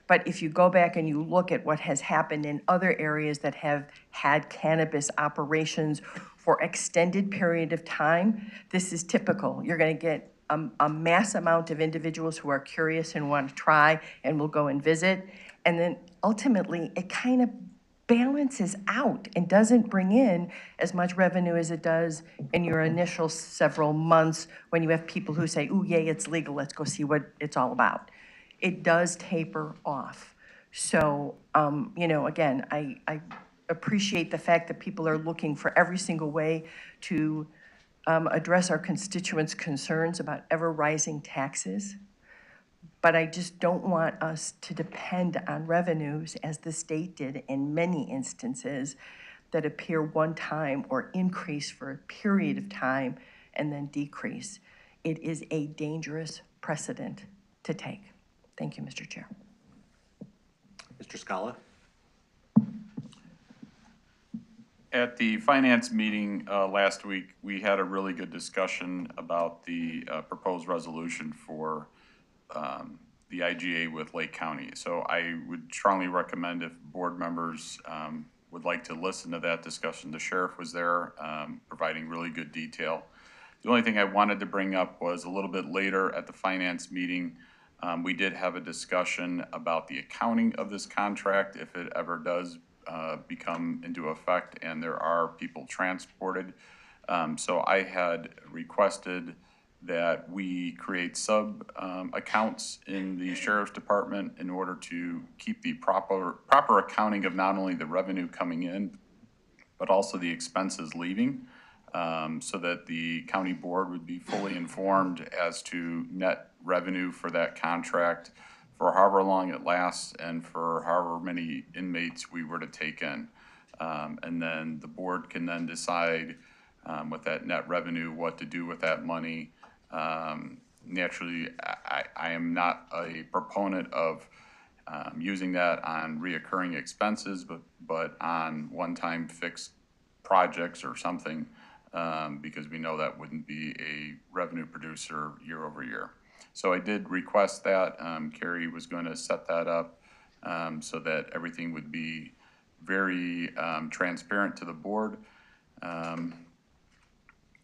But if you go back and you look at what has happened in other areas that have had cannabis operations for extended period of time, this is typical. You're going to get a mass amount of individuals who are curious and want to try and will go and visit. And then ultimately, it kind of balances out and doesn't bring in as much revenue as it does in your initial several months when you have people who say, ooh, yay, it's legal, let's go see what it's all about. It does taper off. So, you know, again, I appreciate the fact that people are looking for every single way to address our constituents' concerns about ever-rising taxes. But I just don't want us to depend on revenues, as the state did in many instances, that appear one time or increase for a period of time and then decrease. It is a dangerous precedent to take. Thank you, Mr. Chair. Mr. Scala? At the finance meeting last week, we had a really good discussion about the proposed resolution for the IGA with Lake County. So I would strongly recommend, if board members would like to listen to that discussion. The sheriff was there providing really good detail. The only thing I wanted to bring up was a little bit later at the finance meeting, we did have a discussion about the accounting of this contract if it ever does become into effect and there are people transported. So I had requested that we create sub accounts in the sheriff's department in order to keep the proper accounting of not only the revenue coming in, but also the expenses leaving, so that the county board would be fully informed as to net revenue for that contract for however long it lasts and for however many inmates we were to take in. And then the board can then decide with that net revenue what to do with that money. Naturally, I am not a proponent of using that on reoccurring expenses, but on one-time fixed projects or something, because we know that wouldn't be a revenue producer year over year. So I did request that. Carrie was going to set that up so that everything would be very transparent to the board.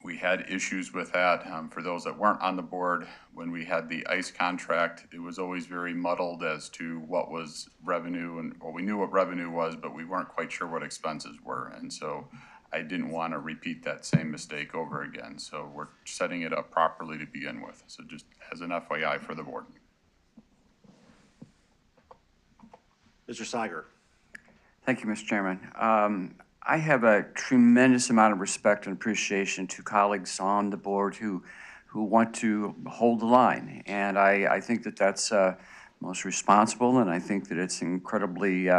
We had issues with that. For those that weren't on the board, when we had the ICE contract, it was always very muddled as to what was revenue, and well, we knew what revenue was, but we weren't quite sure what expenses were. And so I didn't want to repeat that same mistake over again. So we're setting it up properly to begin with. So just as an FYI for the board. Mr. Sager? Thank you, Mr. Chairman. I have a tremendous amount of respect and appreciation to colleagues on the board who want to hold the line. And I think that that's most responsible, and I think that it's incredibly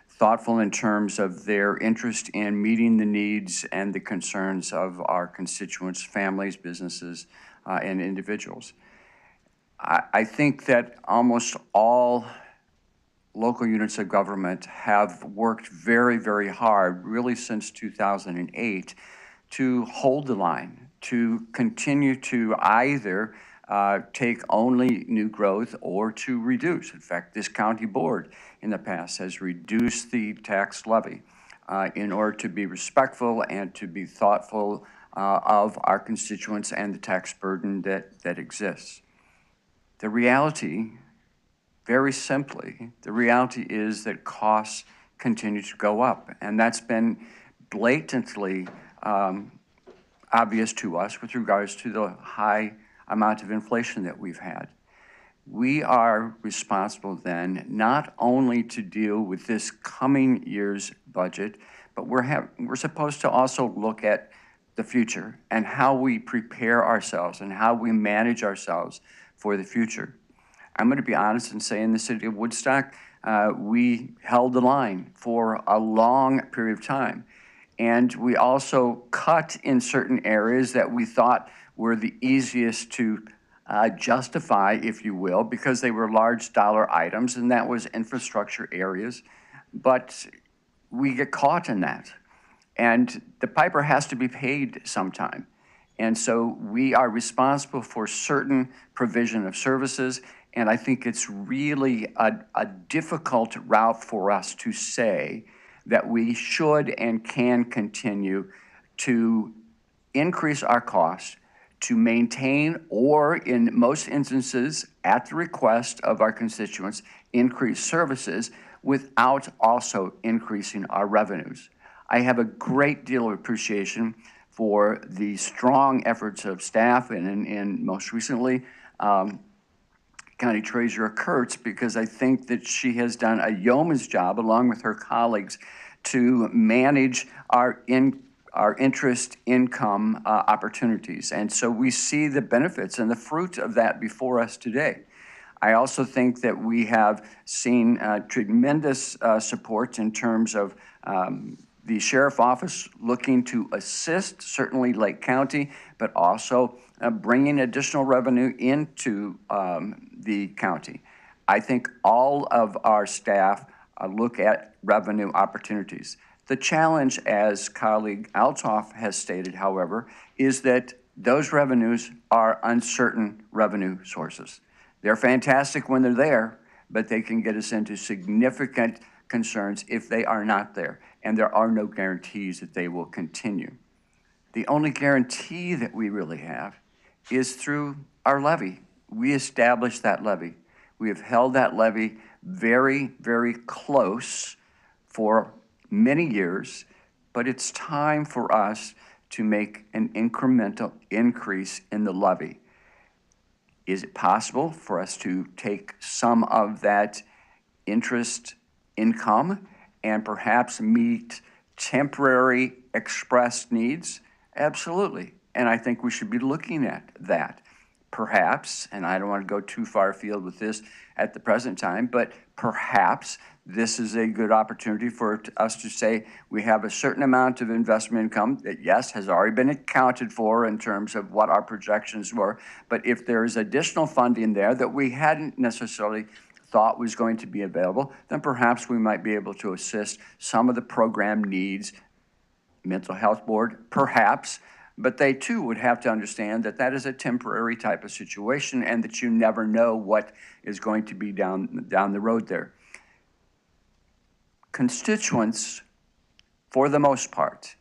thoughtful in terms of their interest in meeting the needs and the concerns of our constituents, families, businesses, and individuals. I think that almost all local units of government have worked very, very hard, really since 2008, to hold the line, to continue to either take only new growth or to reduce. In fact, this county board in the past has reduced the tax levy in order to be respectful and to be thoughtful of our constituents and the tax burden that exists. The reality, very simply, the reality is that costs continue to go up, and that's been blatantly obvious to us with regards to the high amount of inflation that we've had. We are responsible then not only to deal with this coming year's budget, but we're supposed to also look at the future and how we prepare ourselves and how we manage ourselves for the future. I'm going to be honest and say in the city of Woodstock, we held the line for a long period of time. And we also cut in certain areas that we thought were the easiest to justify, if you will, because they were large dollar items, and that was infrastructure areas. But we get caught in that. And the piper has to be paid sometime. And so we are responsible for certain provision of services. And I think it's really a difficult route for us to say that we should and can continue to increase our costs to maintain, or in most instances, at the request of our constituents, increase services without also increasing our revenues. I have a great deal of appreciation for the strong efforts of staff and most recently, County Treasurer Kurtz, because I think that she has done a yeoman's job along with her colleagues to manage our interest income opportunities. And so we see the benefits and the fruit of that before us today. I also think that we have seen tremendous support in terms of the sheriff office looking to assist, certainly Lake County, but also bringing additional revenue into the county. I think all of our staff look at revenue opportunities. The challenge, as colleague Altoff has stated, however, is that those revenues are uncertain revenue sources. They're fantastic when they're there, but they can get us into significant concerns if they are not there, and there are no guarantees that they will continue. The only guarantee that we really have is through our levy. We established that levy. We have held that levy very, very close for many years, but it's time for us to make an incremental increase in the levy. Is it possible for us to take some of that interest income and perhaps meet temporary expressed needs? Absolutely. And I think we should be looking at that. Perhaps, and I don't want to go too far afield with this at the present time, but perhaps this is a good opportunity for us to say we have a certain amount of investment income that, yes, has already been accounted for in terms of what our projections were. But if there is additional funding there that we hadn't necessarily thought was going to be available, then perhaps we might be able to assist some of the program needs, mental health board, perhaps, but they too would have to understand that that is a temporary type of situation and that you never know what is going to be down the road there. Constituents, for the most part,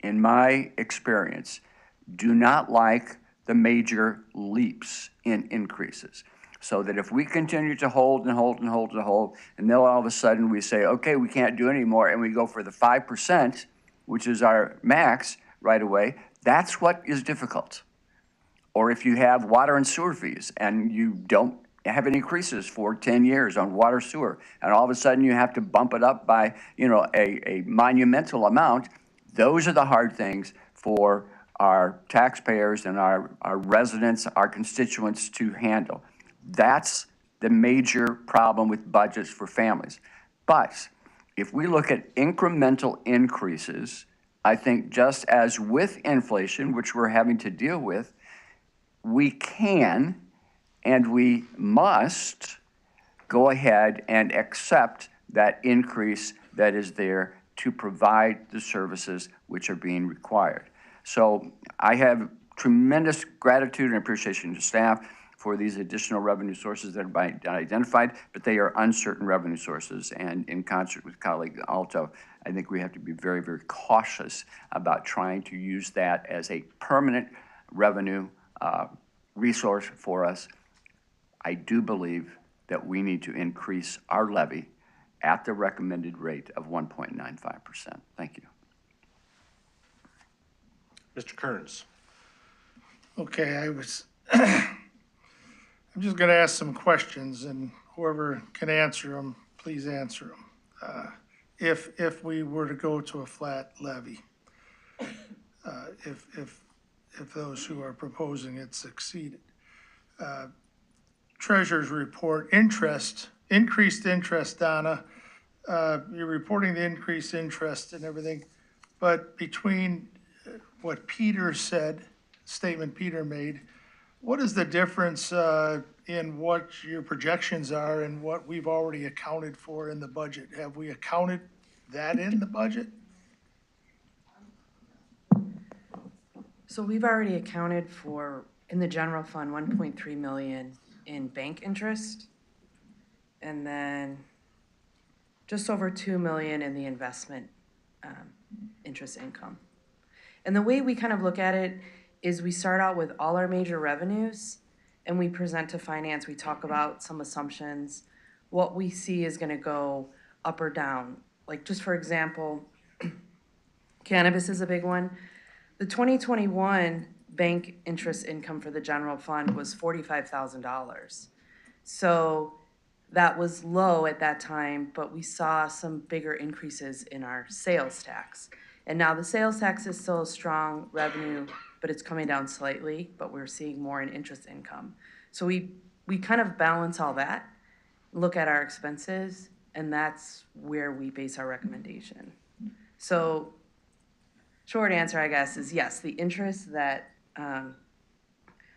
in my experience, do not like the major leaps in increases. So that if we continue to hold and hold and hold and hold, and then all of a sudden we say, okay, we can't do it anymore, and we go for the 5%, which is our max right away, that's what is difficult. Or if you have water and sewer fees and you don't have any increases for 10 years on water sewer, and all of a sudden you have to bump it up by, a monumental amount, those are the hard things for our taxpayers and our residents, our constituents to handle. That's the major problem with budgets for families. But if we look at incremental increases, I think just as with inflation, which we're having to deal with, we can and we must go ahead and accept that increase that is there to provide the services which are being required. So I have tremendous gratitude and appreciation to staff for these additional revenue sources that are identified, but they are uncertain revenue sources. And in concert with colleague Alto, I think we have to be very, very cautious about trying to use that as a permanent revenue resource for us. I do believe that we need to increase our levy at the recommended rate of 1.95%. Thank you. Mr. Kearns. Okay, I'm just going to ask some questions, and whoever can answer them, please answer them. If we were to go to a flat levy, if those who are proposing it succeeded, Treasurer's report, increased interest, Donna, you're reporting the increased interest and everything, but between what Peter said, statement Peter made, what is the difference in what your projections are and what we've already accounted for in the budget? Have we accounted that in the budget? So we've already accounted for, in the general fund, 1.3 million in bank interest. And then just over 2 million in the investment interest income. And the way we kind of look at it is we start out with all our major revenues and we present to finance, we talk about some assumptions, what we see is gonna go up or down. Like just for example, cannabis is a big one. The 2021 bank interest income for the general fund was $45,000. So that was low at that time, but we saw some bigger increases in our sales tax. And now the sales tax is still a strong revenue, but it's coming down slightly, but we're seeing more in interest income. So we kind of balance all that, look at our expenses, and that's where we base our recommendation. So short answer, I guess, is yes, the interest that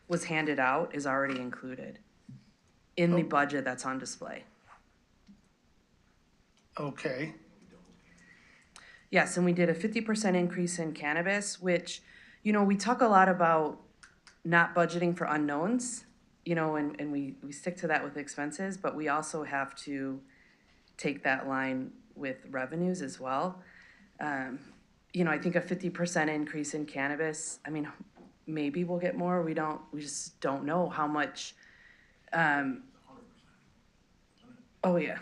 was handed out is already included in the budget that's on display. Okay. Yes, and we did a 50% increase in cannabis, which, you know, we talk a lot about not budgeting for unknowns, you know, and we stick to that with expenses, but we also have to take that line with revenues as well. You know, I think a 50% increase in cannabis, I mean, maybe we'll get more. We just don't know how much. Oh, yeah.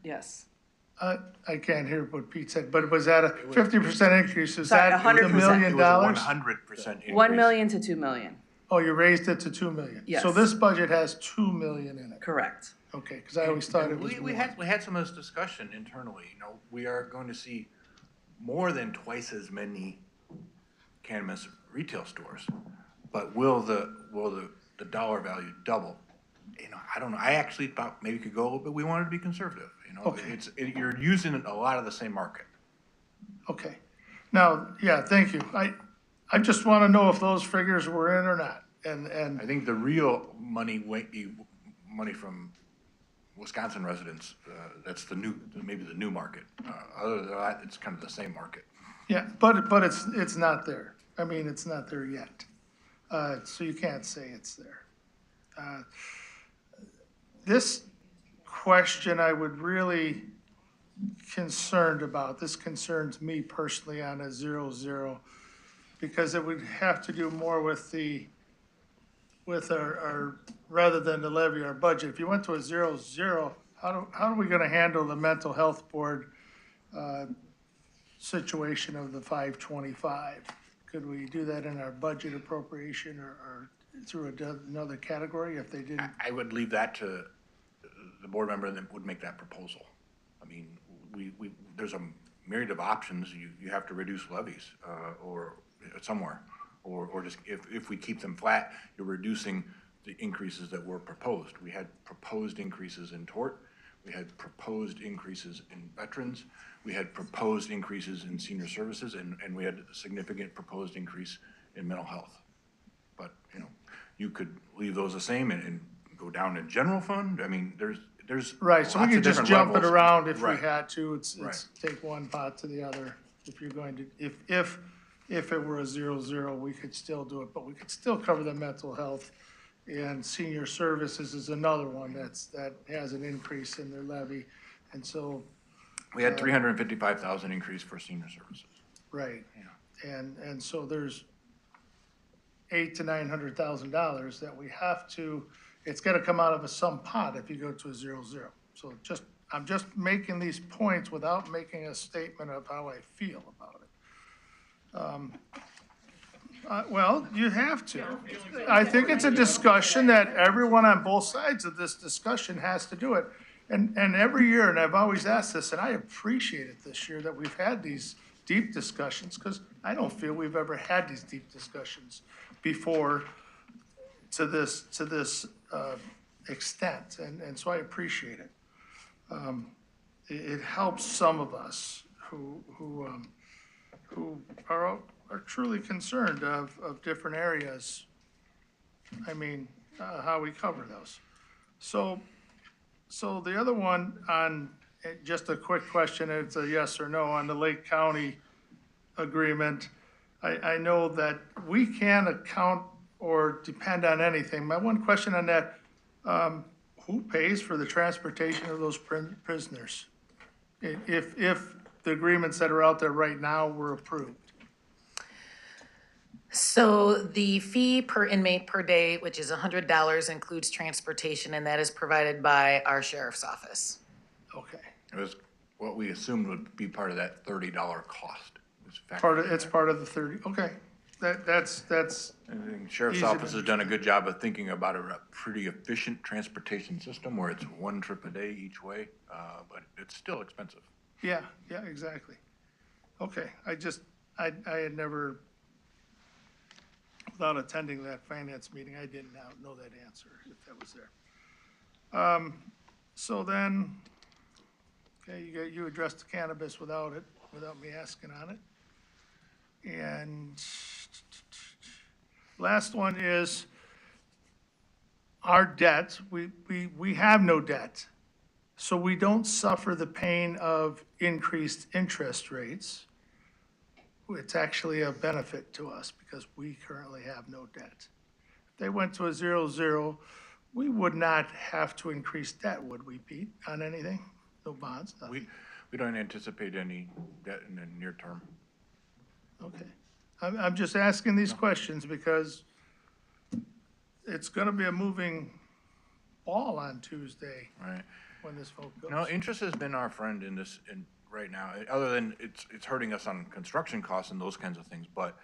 Yes. I can't hear what Pete said, but was that a 50% increase? Is Sorry, that $100. $1 million? It was a 100% increase. 1 million to 2 million. Oh, you raised it to 2 million? Yes. So this budget has 2 million in it? Correct. Okay, because I always thought it was We more. had some of this discussion internally, you know, we are going to see more than twice as many cannabis retail stores, but will the dollar value double? You know, I don't know, I actually thought maybe it could go, but we wanted to be conservative, you know? Okay. You're using a lot of the same market. Okay. Now, yeah, thank you. I just want to know if those figures were in or not. And I think the real money might be money from Wisconsin residents. That's maybe the new market. Other than that, it's kind of the same market. yeah, but it's not there. I mean, it's not there yet. So you can't say it's there. This question I would really concerned about, this concerns me personally on a 0-0, because it would have to do more with our rather than to levy our budget. If you went to a 0-0, how are we gonna handle the mental health board situation of the 525? Could we do that in our budget appropriation or through another category if they didn't? I would leave that to the board member that would make that proposal. I mean, there's a myriad of options. You have to reduce levies, or somewhere, or just, if we keep them flat, you're reducing the increases that were proposed. We had proposed increases in tort, we had proposed increases in veterans, we had proposed increases in senior services, and we had a significant proposed increase in mental health. But, you know, you could leave those the same and go down to general fund. I mean, there's Right, so we lots could of just different jump it levels. around if we Right. had to. It's Right. take one pot to the other. If you're going to, if it were a 0-0, we could still do it, but we could still cover the mental health. And senior services is another one that has an increase in their levy. And so. We had 355,000 increase for senior services. Right. And so there's $800,000 to $900,000 that we have to, it's gotta come out of some pot if you go to a 0-0. So I'm just making these points without making a statement of how I feel about it. Well, you have to. I think it's a discussion that everyone on both sides of this discussion has to do it. And every year, and I've always asked this, and I appreciate it this year that we've had these deep discussions, because I don't feel we've ever had these deep discussions before to this extent, and so I appreciate it. It helps some of us who are truly concerned of different areas. I mean, how we cover those. So the other one on just a quick question, it's a yes or no on the Lake County agreement. I know that we can account or depend on anything. My one question on that, who pays for the transportation of those prisoners? If the agreements that are out there right now were approved? So the fee per inmate per day, which is $100, includes transportation, and that is provided by our sheriff's office. Okay. It was what we assumed would be part of that $30 cost. It's part of the 30, okay. That's. I think Sheriff's easy to Office has done a good job of thinking about a pretty efficient transportation system where it's one trip a day each way, but it's still expensive. Yeah, exactly. Okay, I had never, without attending that finance meeting, I didn't know that answer, if that was there. So then, okay, you addressed the cannabis without me asking on it. And last one is our debt. We have no debt. So we don't suffer the pain of increased interest rates. It's actually a benefit to us because we currently have no debt. If they went to a 0-0, we would not have to increase debt, would we, Pete, on anything? No bonds, nothing? We don't anticipate any debt in the near term. Okay. I'm just asking these questions because it's gonna be a moving ball on Tuesday. Right. When this vote goes. No, interest has been our friend in this, right now, other than it's hurting us on construction costs and those kinds of things, but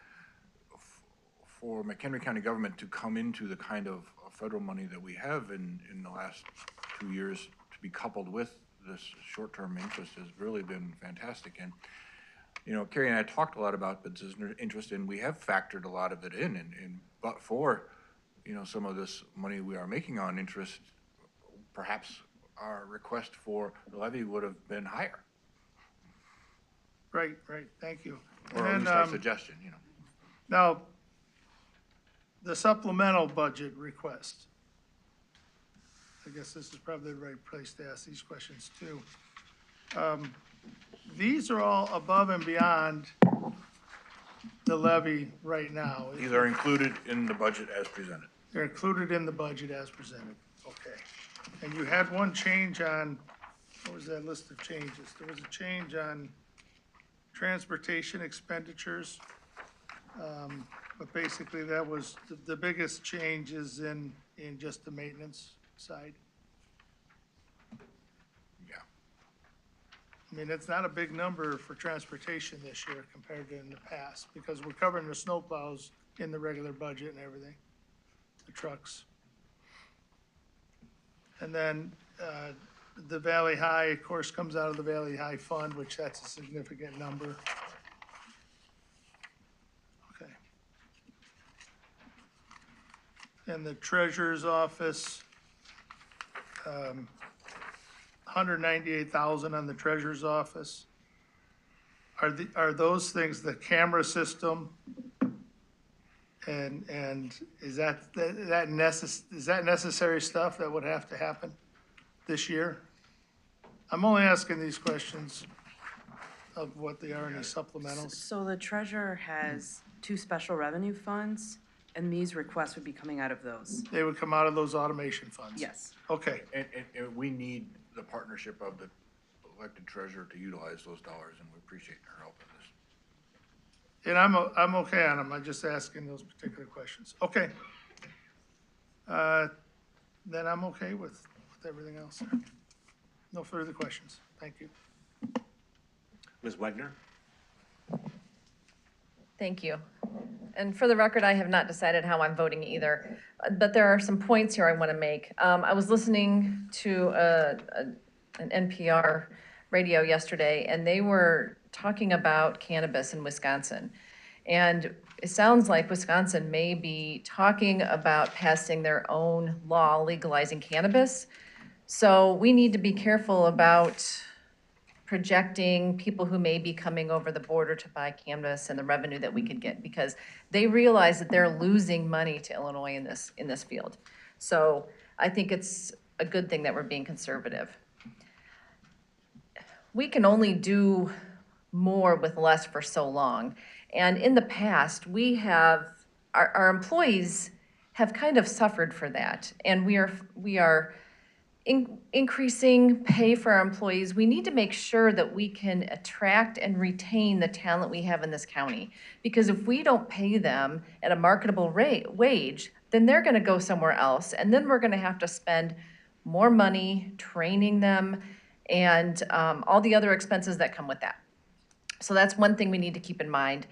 for McHenry County government to come into the kind of federal money that we have in the last 2 years to be coupled with this short-term interest has really been fantastic. And, you know, Carrie and I talked a lot about business interest, and we have factored a lot of it in, but for, you know, some of this money we are making on interest, perhaps our request for the levy would have been higher. Right, thank you. Or at least our suggestion, you know. Now, the supplemental budget request. I guess this is probably the right place to ask these questions too. These are all above and beyond the levy right now. These are included in the budget as presented. They're included in the budget as presented, okay. And you had one change on, what was that list of changes? There was a change on transportation expenditures. But basically that was, the biggest change is in just the maintenance side. Yeah. I mean, it's not a big number for transportation this year compared to in the past, because we're covering the snowplows in the regular budget and everything, the trucks. And then, the Valley High, of course, comes out of the Valley High Fund, which that's a significant number. Okay. And the treasurer's office, 198,000 on the treasurer's office. Are those things, the camera system, and is that necessary stuff that would have to happen this year? I'm only asking these questions of what they are in the supplementals. So the treasurer has 2 special revenue funds, and these requests would be coming out of those. They would come out of those automation funds? Yes. Okay. And we need the partnership of the elected treasurer to utilize those dollars, and we appreciate her help in this. And I'm okay on them, I'm just asking those particular questions. Okay. Then I'm okay with everything else. No further questions. Thank you. Ms. Wagner? Thank you. And for the record, I have not decided how I'm voting either, but there are some points here I want to make. I was listening to an NPR radio yesterday, and they were talking about cannabis in Wisconsin. And it sounds like Wisconsin may be talking about passing their own law legalizing cannabis. So we need to be careful about projecting people who may be coming over the border to buy cannabis and the revenue that we could get, because they realize that they're losing money to Illinois in this field. So I think it's a good thing that we're being conservative. we can only do more with less for so long. And in the past, our employees have kind of suffered for that. And we are increasing pay for our employees. We need to make sure that we can attract and retain the talent we have in this county. Because if we don't pay them at a marketable wage, then they're gonna go somewhere else. And then we're gonna have to spend more money training them and all the other expenses that come with that. So that's one thing we need to keep in mind.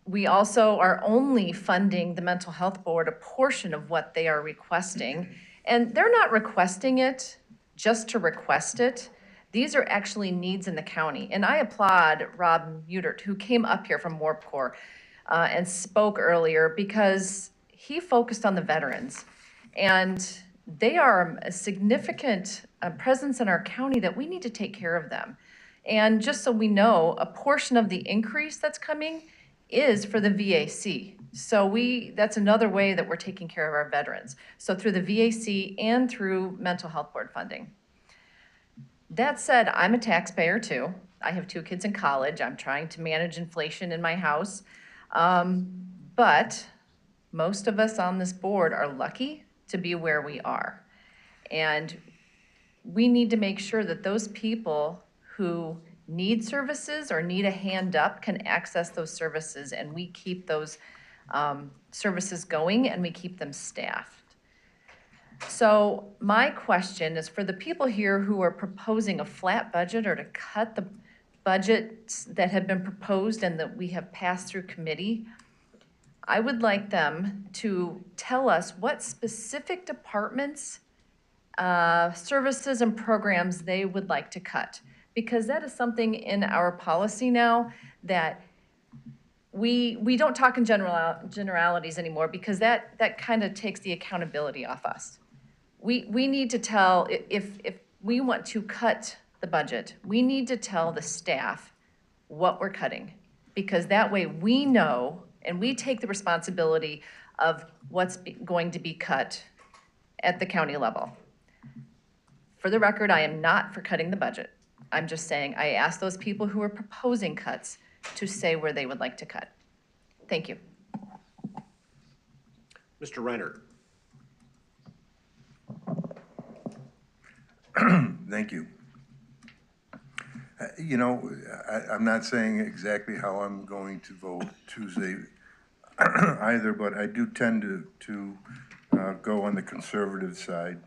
We also are only funding the Mental Health Board a portion of what they are requesting. And they're not requesting it just to request it. These are actually needs in the county. And I applaud Rob Mutert, who came up here from Warp Core and spoke earlier, because he focused on the veterans. And they are a significant presence in our county that we need to take care of them. And just so we know, a portion of the increase that's coming is for the VAC. So that's another way that we're taking care of our veterans. So through the VAC and through mental health board funding. That said, I'm a taxpayer too. I have 2 kids in college. I'm trying to manage inflation in my house. But most of us on this board are lucky to be where we are. And we need to make sure that those people who need services or need a hand up can access those services, and we keep those services going and we keep them staffed. So my question is for the people here who are proposing a flat budget or to cut the budgets that have been proposed and that we have passed through committee, I would like them to tell us what specific departments, services and programs they would like to cut. Because that is something in our policy now that we don't talk in generalities anymore, because that kind of takes the accountability off us. We need to tell, if we want to cut the budget, we need to tell the staff what we're cutting, because that way we know and we take the responsibility of what's going to be cut at the county level. For the record, I am not for cutting the budget. I'm just saying, I asked those people who are proposing cuts to say where they would like to cut. Thank you. Mr. Reiner. Thank you. You know, I'm not saying exactly how I'm going to vote Tuesday either, but I do tend to go on the conservative side.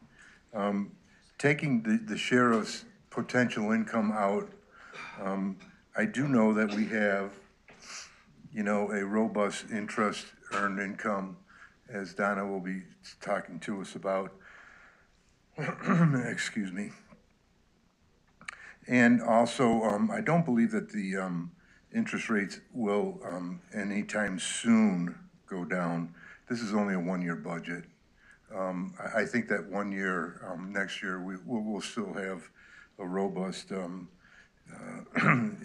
Taking the sheriff's potential income out, I do know that we have, you know, a robust interest earned income, as Donna will be talking to us about. Excuse me. And also, I don't believe that the interest rates will anytime soon go down. This is only a 1-year budget. I think that 1 year, next year, we'll still have a robust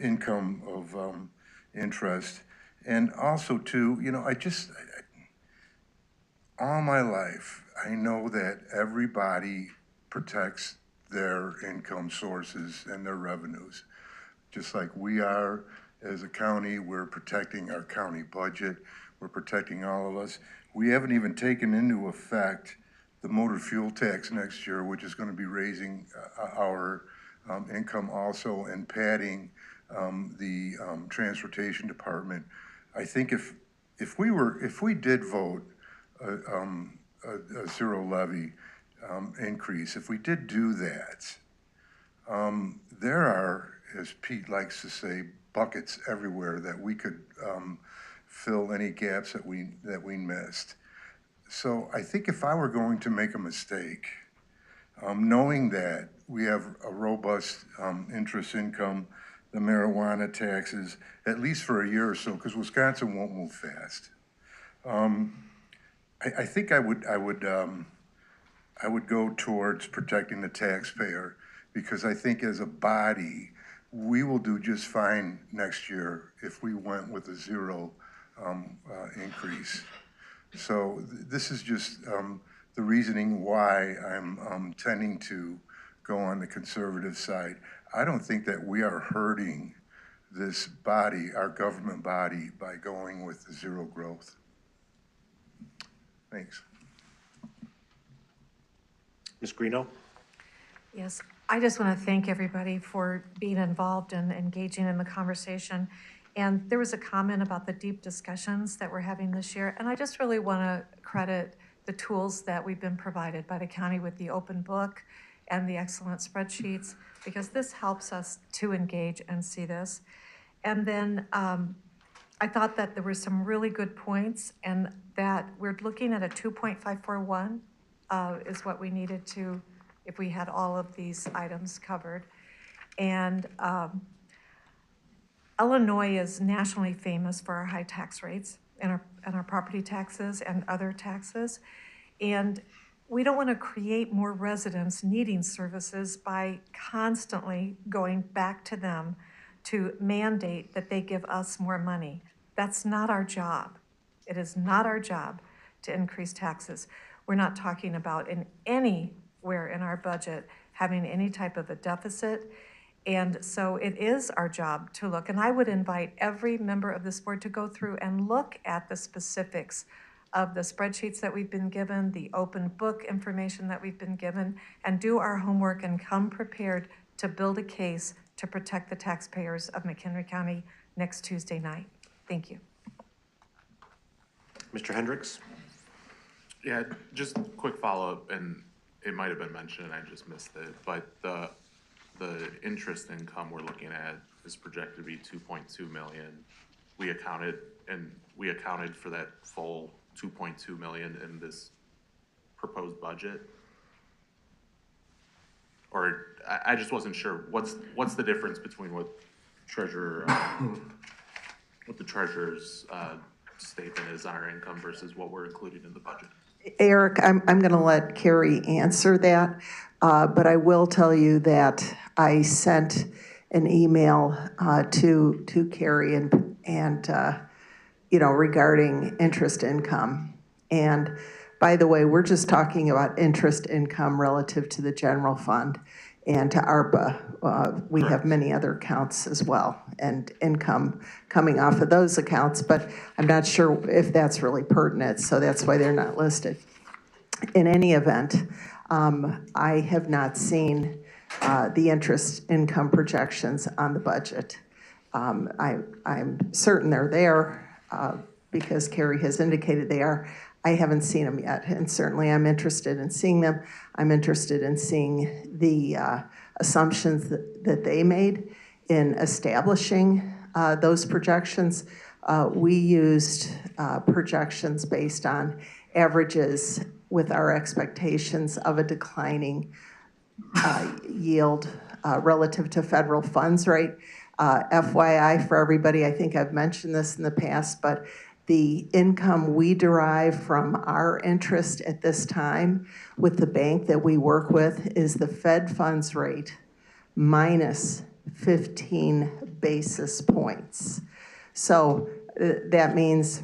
income of interest. And also too, you know, all my life, I know that everybody protects their income sources and their revenues. Just like we are as a county, we're protecting our county budget, we're protecting all of us. We haven't even taken into effect the motor fuel tax next year, which is going to be raising our income also and padding the transportation department. I think if we did vote a zero levy increase, if we did do that, there are, as Pete likes to say, buckets everywhere that we could fill any gaps that we missed. So I think if I were going to make a mistake, knowing that we have a robust interest income, the marijuana taxes, at least for a year or so, because Wisconsin won't move fast. I think I would go towards protecting the taxpayer, because I think as a body, we will do just fine next year if we went with a zero increase. So this is just the reasoning why I'm tending to go on the conservative side. I don't think that we are hurting this body, our government body, by going with zero growth. Thanks. Ms. Greeno? Yes, I just want to thank everybody for being involved and engaging in the conversation. And there was a comment about the deep discussions that we're having this year, and I just really want to credit the tools that we've been provided by the county with the open book and the excellent spreadsheets, because this helps us to engage and see this. And then I thought that there were some really good points, and that we're looking at a 2.541 is what we needed to, if we had all of these items covered. And Illinois is nationally famous for our high tax rates and our property taxes and other taxes. And we don't want to create more residents needing services by constantly going back to them to mandate that they give us more money. That's not our job. It is not our job to increase taxes. We're not talking about in anywhere in our budget having any type of a deficit. And so it is our job to look, and I would invite every member of this board to go through and look at the specifics of the spreadsheets that we've been given, the open book information that we've been given, and do our homework and come prepared to build a case to protect the taxpayers of McHenry County next Tuesday night. Thank you. Mr. Hendricks? Yeah, just a quick follow-up, and it might have been mentioned and I just missed it, but the interest income we're looking at is projected to be 2.2 million. We accounted for that full 2.2 million in this proposed budget. Or I just wasn't sure what's the difference between what the treasurer's statement is on our income versus what we're including in the budget. Eric, I'm going to let Carrie answer that, but I will tell you that I sent an email to Carrie and regarding interest income. And by the way, we're just talking about interest income relative to the general fund and to ARPA. We have many other accounts as well and income coming off of those accounts, but I'm not sure if that's really pertinent, so that's why they're not listed. In any event, I have not seen the interest income projections on the budget. I'm certain they're there because Carrie has indicated they are. I haven't seen them yet, and certainly I'm interested in seeing them. I'm interested in seeing the assumptions that they made in establishing those projections. We used projections based on averages with our expectations of a declining yield relative to federal funds rate. FYI for everybody, I think I've mentioned this in the past, but the income we derive from our interest at this time with the bank that we work with is the Fed funds rate minus 15 basis points. So that means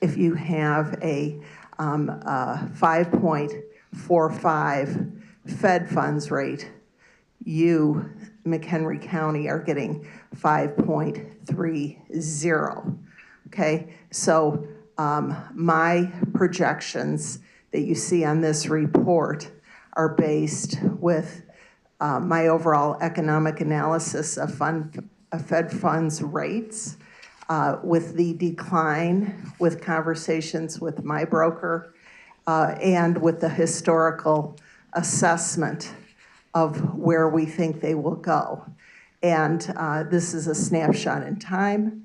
if you have a 5.45 Fed funds rate, you, McHenry County, are getting 5.30. Okay, so my projections that you see on this report are based with my overall economic analysis of Fed funds rates, with the decline, with conversations with my broker, and with the historical assessment of where we think they will go. And this is a snapshot in time.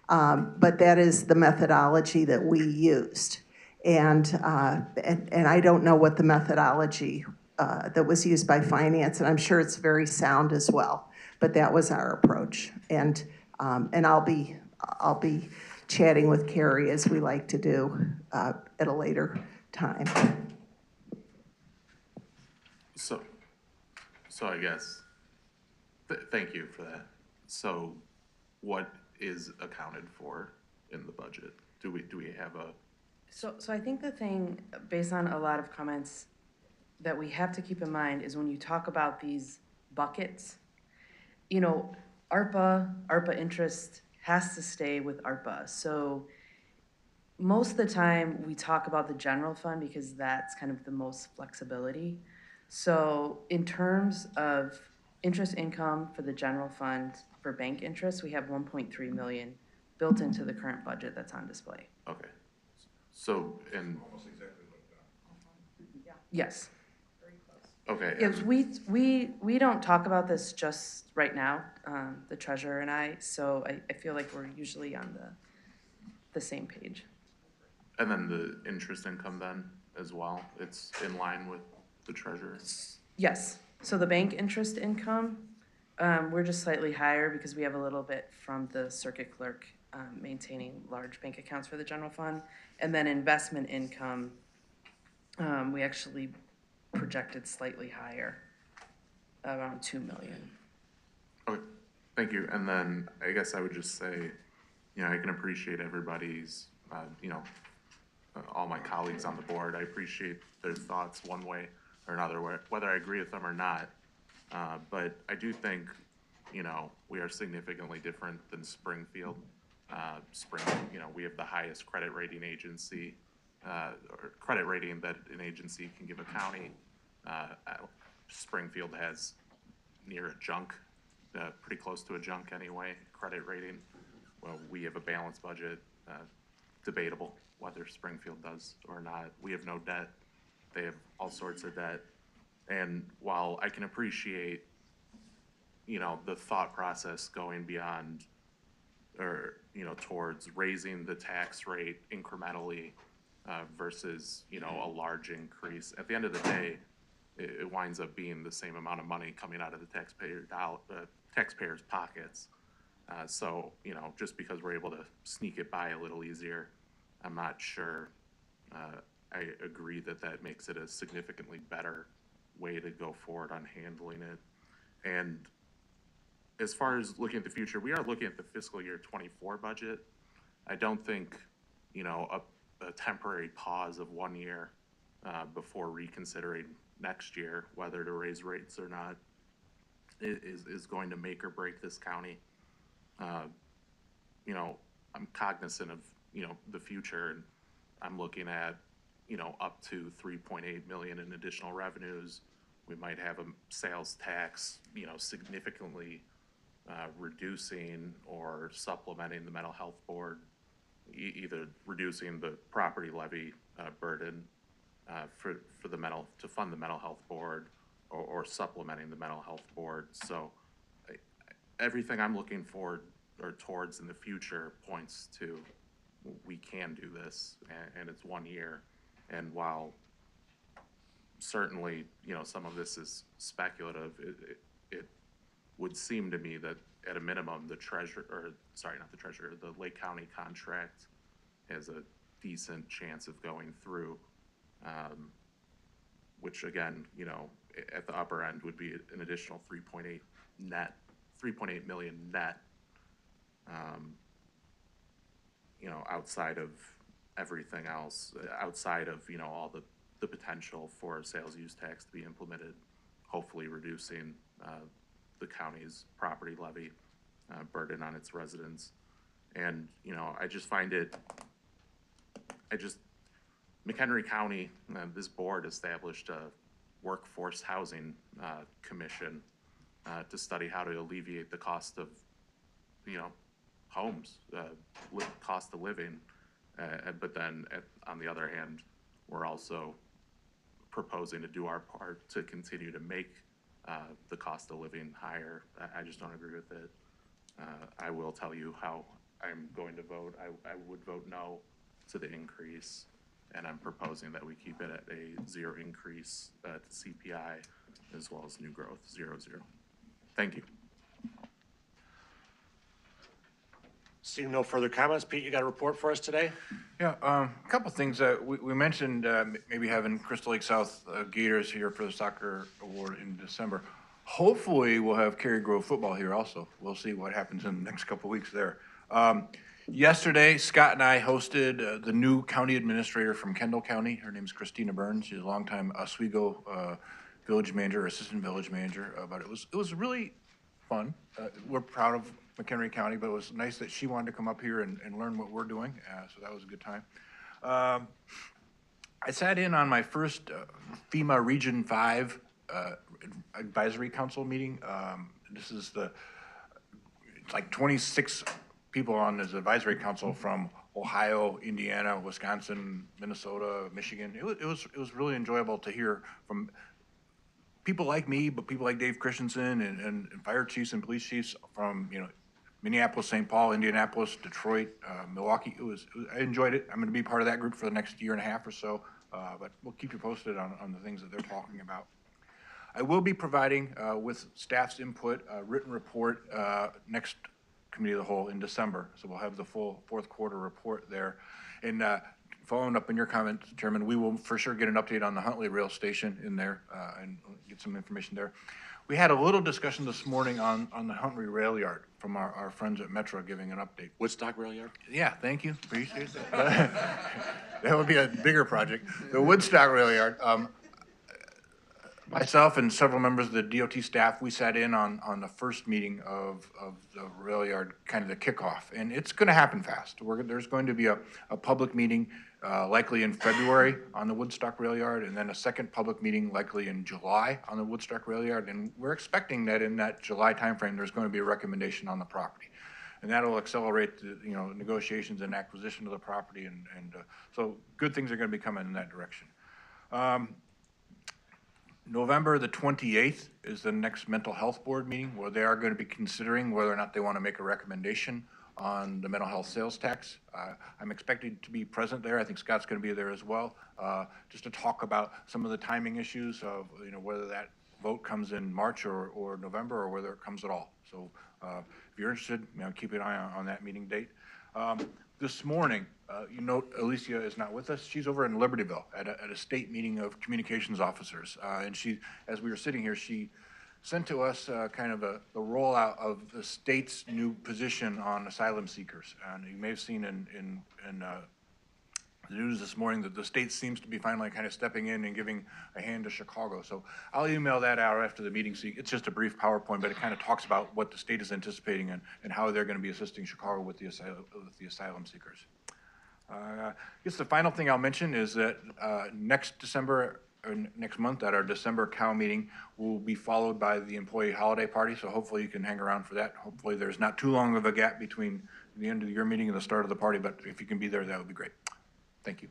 But that is the methodology that we used. And I don't know what the methodology that was used by finance, and I'm sure it's very sound as well, but that was our approach. And I'll be chatting with Carrie as we like to do at a later time. So I guess, thank you for that. So what is accounted for in the budget? Do we have a? So I think the thing, based on a lot of comments, that we have to keep in mind is when you talk about these buckets, you know, ARPA interest has to stay with ARPA. So most of the time, we talk about the general fund because that's kind of the most flexibility. So in terms of interest income for the general fund for bank interest, we have 1.3 million built into the current budget that's on display. Okay. So, and, Yes. okay. Yes, we don't talk about this just right now, the treasurer and I, so I feel like we're usually on the same page. And then the interest income then as well, it's in line with the treasurer? Yes, so the bank interest income, we're just slightly higher because we have a little bit from the circuit clerk, maintaining large bank accounts for the general fund. And then investment income, we actually projected slightly higher, around 2 million. Okay, thank you. And then I guess I would just say, you know, I can appreciate everybody's, you know, all my colleagues on the board. I appreciate their thoughts one way or another, whether I agree with them or not. But I do think, you know, we are significantly different than Springfield. You know, we have the highest credit rating agency, or credit rating that an agency can give a county. Springfield has near a junk, pretty close to a junk anyway, credit rating. Well, we have a balanced budget, debatable whether Springfield does or not. We have no debt. They have all sorts of debt. And while I can appreciate, you know, the thought process going beyond, or, you know, towards raising the tax rate incrementally versus, you know, a large increase, at the end of the day, it winds up being the same amount of money coming out of the taxpayers' pockets. So, you know, just because we're able to sneak it by a little easier, I'm not sure I agree that that makes it a significantly better way to go forward on handling it. And as far as looking at the future, we are looking at the fiscal year 24 budget. I don't think, you know, a temporary pause of 1 year before reconsidering next year whether to raise rates or not is going to make or break this county. You know, I'm cognizant of, you know, the future, and I'm looking at, you know, up to 3.8 million in additional revenues. We might have a sales tax, you know, significantly reducing or supplementing the mental health board, either reducing the property levy burden for the to fund the mental health board, or supplementing the mental health board. So everything I'm looking forward or towards in the future points to we can do this, and it's 1 year. And while certainly, you know, some of this is speculative, it would seem to me that at a minimum, the Lake County contract has a decent chance of going through, which again, you know, at the upper end would be an additional 3.8 million net, you know, outside of everything else, outside of, you know, all the potential for sales use tax to be implemented, hopefully reducing the county's property levy burden on its residents. And, you know, I just find it, McHenry County, this board established a workforce housing commission to study how to alleviate the cost of, you know, homes, cost of living. But then on the other hand, we're also proposing to do our part to continue to make the cost of living higher. I just don't agree with it. I will tell you how I'm going to vote. I would vote no to the increase, and I'm proposing that we keep it at a 0 increase to CPI, as well as new growth, 0, 0. Thank you. Seeing no further comments, Pete, you got a report for us today? Yeah, a couple things. We mentioned maybe having Crystal Lake South Gators here for the soccer award in December. Hopefully, we'll have Cary Grove football here also. We'll see what happens in the next couple weeks there. Yesterday, Scott and I hosted the new county administrator from Kendall County. Her name's Christina Burns. She's a longtime Oswego village manager, assistant village manager. But it was really fun. We're proud of McHenry County, but it was nice that she wanted to come up here and learn what we're doing. So that was a good time. I sat in on my first FEMA Region 5 Advisory Council meeting. This is it's like 26 people on this advisory council from Ohio, Indiana, Wisconsin, Minnesota, Michigan. It was really enjoyable to hear from people like me, but people like Dave Christensen and fire chiefs and police chiefs from, Minneapolis, St. Paul, Indianapolis, Detroit, Milwaukee. I enjoyed it. I'm going to be part of that group for the next year and a half or so, but we'll keep you posted on the things that they're talking about. I will be providing, with staff's input, a written report next Committee of the Whole in December. So we'll have the full fourth quarter report there. And following up on your comment, Chairman, we will for sure get an update on the Huntley Rail Station in there and get some information there. We had a little discussion this morning on the Huntley Rail Yard from our friends at Metra giving an update. Woodstock Rail Yard? Yeah, thank you. Appreciate that. That would be a bigger project. The Woodstock Rail Yard. Myself and several members of the DOT staff, we sat in on the first meeting of the rail yard, kind of the kickoff, and it's going to happen fast. There's going to be a public meeting likely in February on the Woodstock Rail Yard, and then a second public meeting likely in July on the Woodstock Rail Yard, and we're expecting that in that July timeframe, there's going to be a recommendation on the property. And that'll accelerate the negotiations and acquisition of the property, and so good things are going to be coming in that direction. November the 28th is the next mental health board meeting where they are going to be considering whether or not they want to make a recommendation on the mental health sales tax. I'm expected to be present there. I think Scott's going to be there as well, just to talk about some of the timing issues of whether that vote comes in March or November or whether it comes at all. So if you're interested, keep an eye on that meeting date. This morning, Alicia is not with us. She's over in Libertyville at a state meeting of communications officers. And she, as we were sitting here, she sent to us kind of the rollout of the state's new position on asylum seekers. And you may have seen in the news this morning that the state seems to be finally kind of stepping in and giving a hand to Chicago. So I'll email that out after the meeting. So it's just a brief PowerPoint, but it kind of talks about what the state is anticipating and how they're going to be assisting Chicago with the asylum seekers. I guess the final thing I'll mention is that next December, or next month at our December COW meeting will be followed by the employee holiday party. So hopefully you can hang around for that. Hopefully there's not too long of a gap between the end of your meeting and the start of the party, but if you can be there, that would be great. Thank you.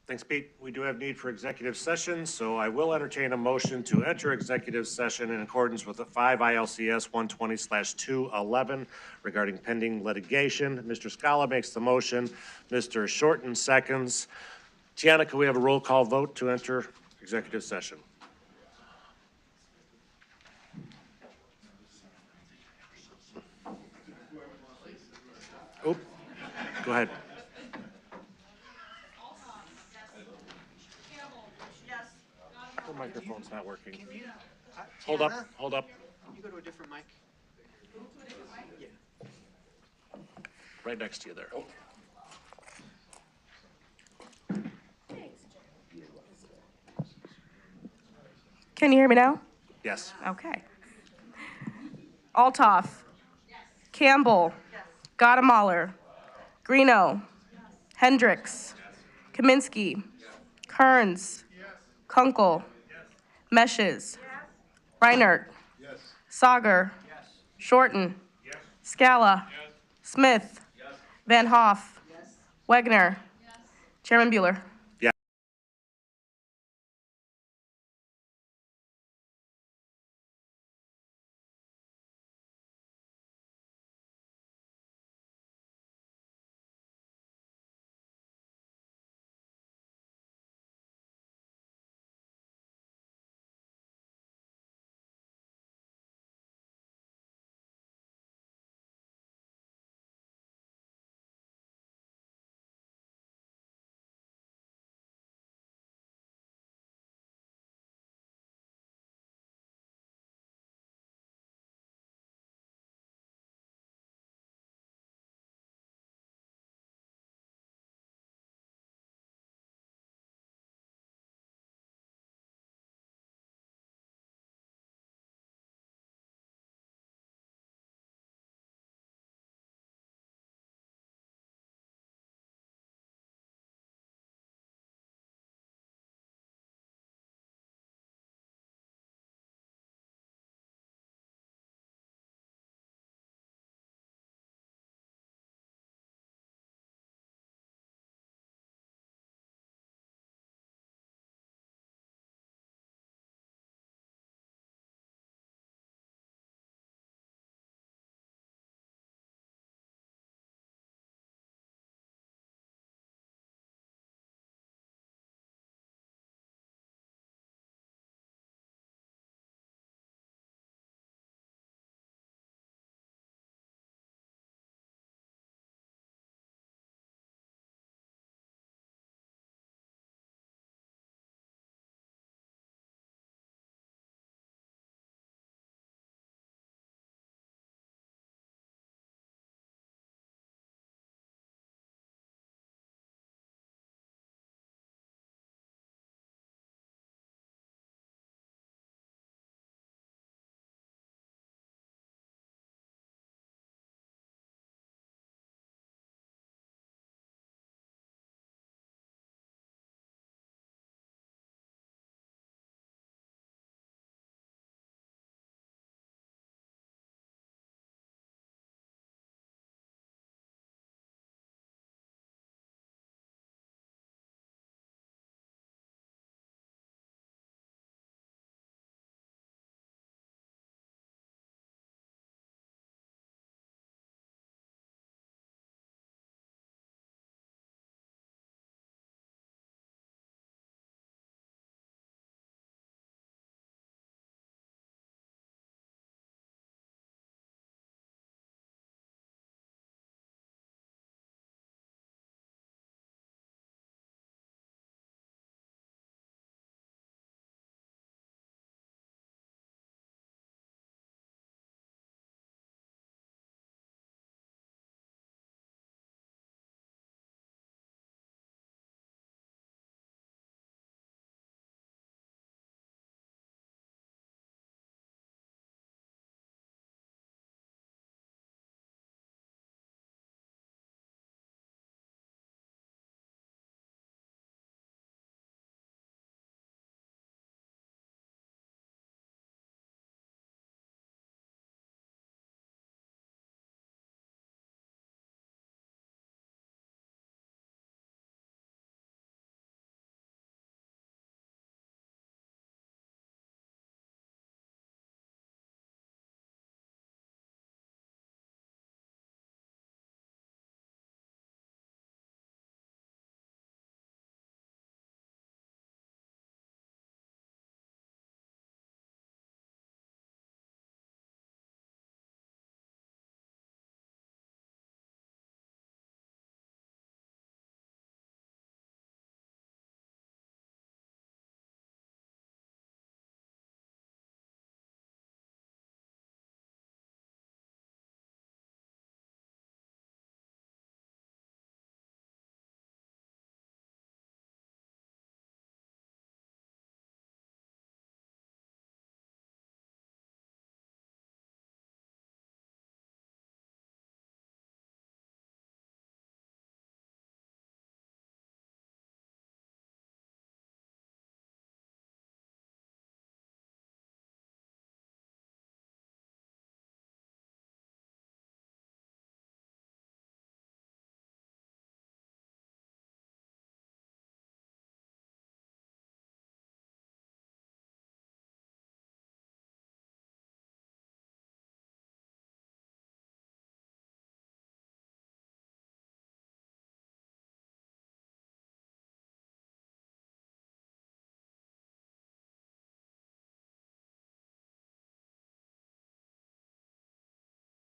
Thanks, Pete. We do have need for executive session, so I will entertain a motion to enter executive session in accordance with the 5 ILCS 120/211 regarding pending litigation. Mr. Scala makes the motion. Mr. Shorten seconds. Tiana, can we have a roll call vote to enter executive session? Oh, go ahead. The microphone's not working. Hold up, hold up. Can you go to a different mic? Yeah. Right next to you there. Can you hear me now? Yes. Okay. Altoff. Yes. Campbell. Yes. Gottemoller. Greeno. Yes. Hendricks. Yes. Kaminsky. Yes. Kearns. Yes. Kunkel. Yes. Meshes. Yes. Reinert. Yes. Sauger. Yes. Shorten. Yes. Scala. Yes. Smith. Yes. Van Hoff. Yes. Wegner. Yes. Chairman Bueller.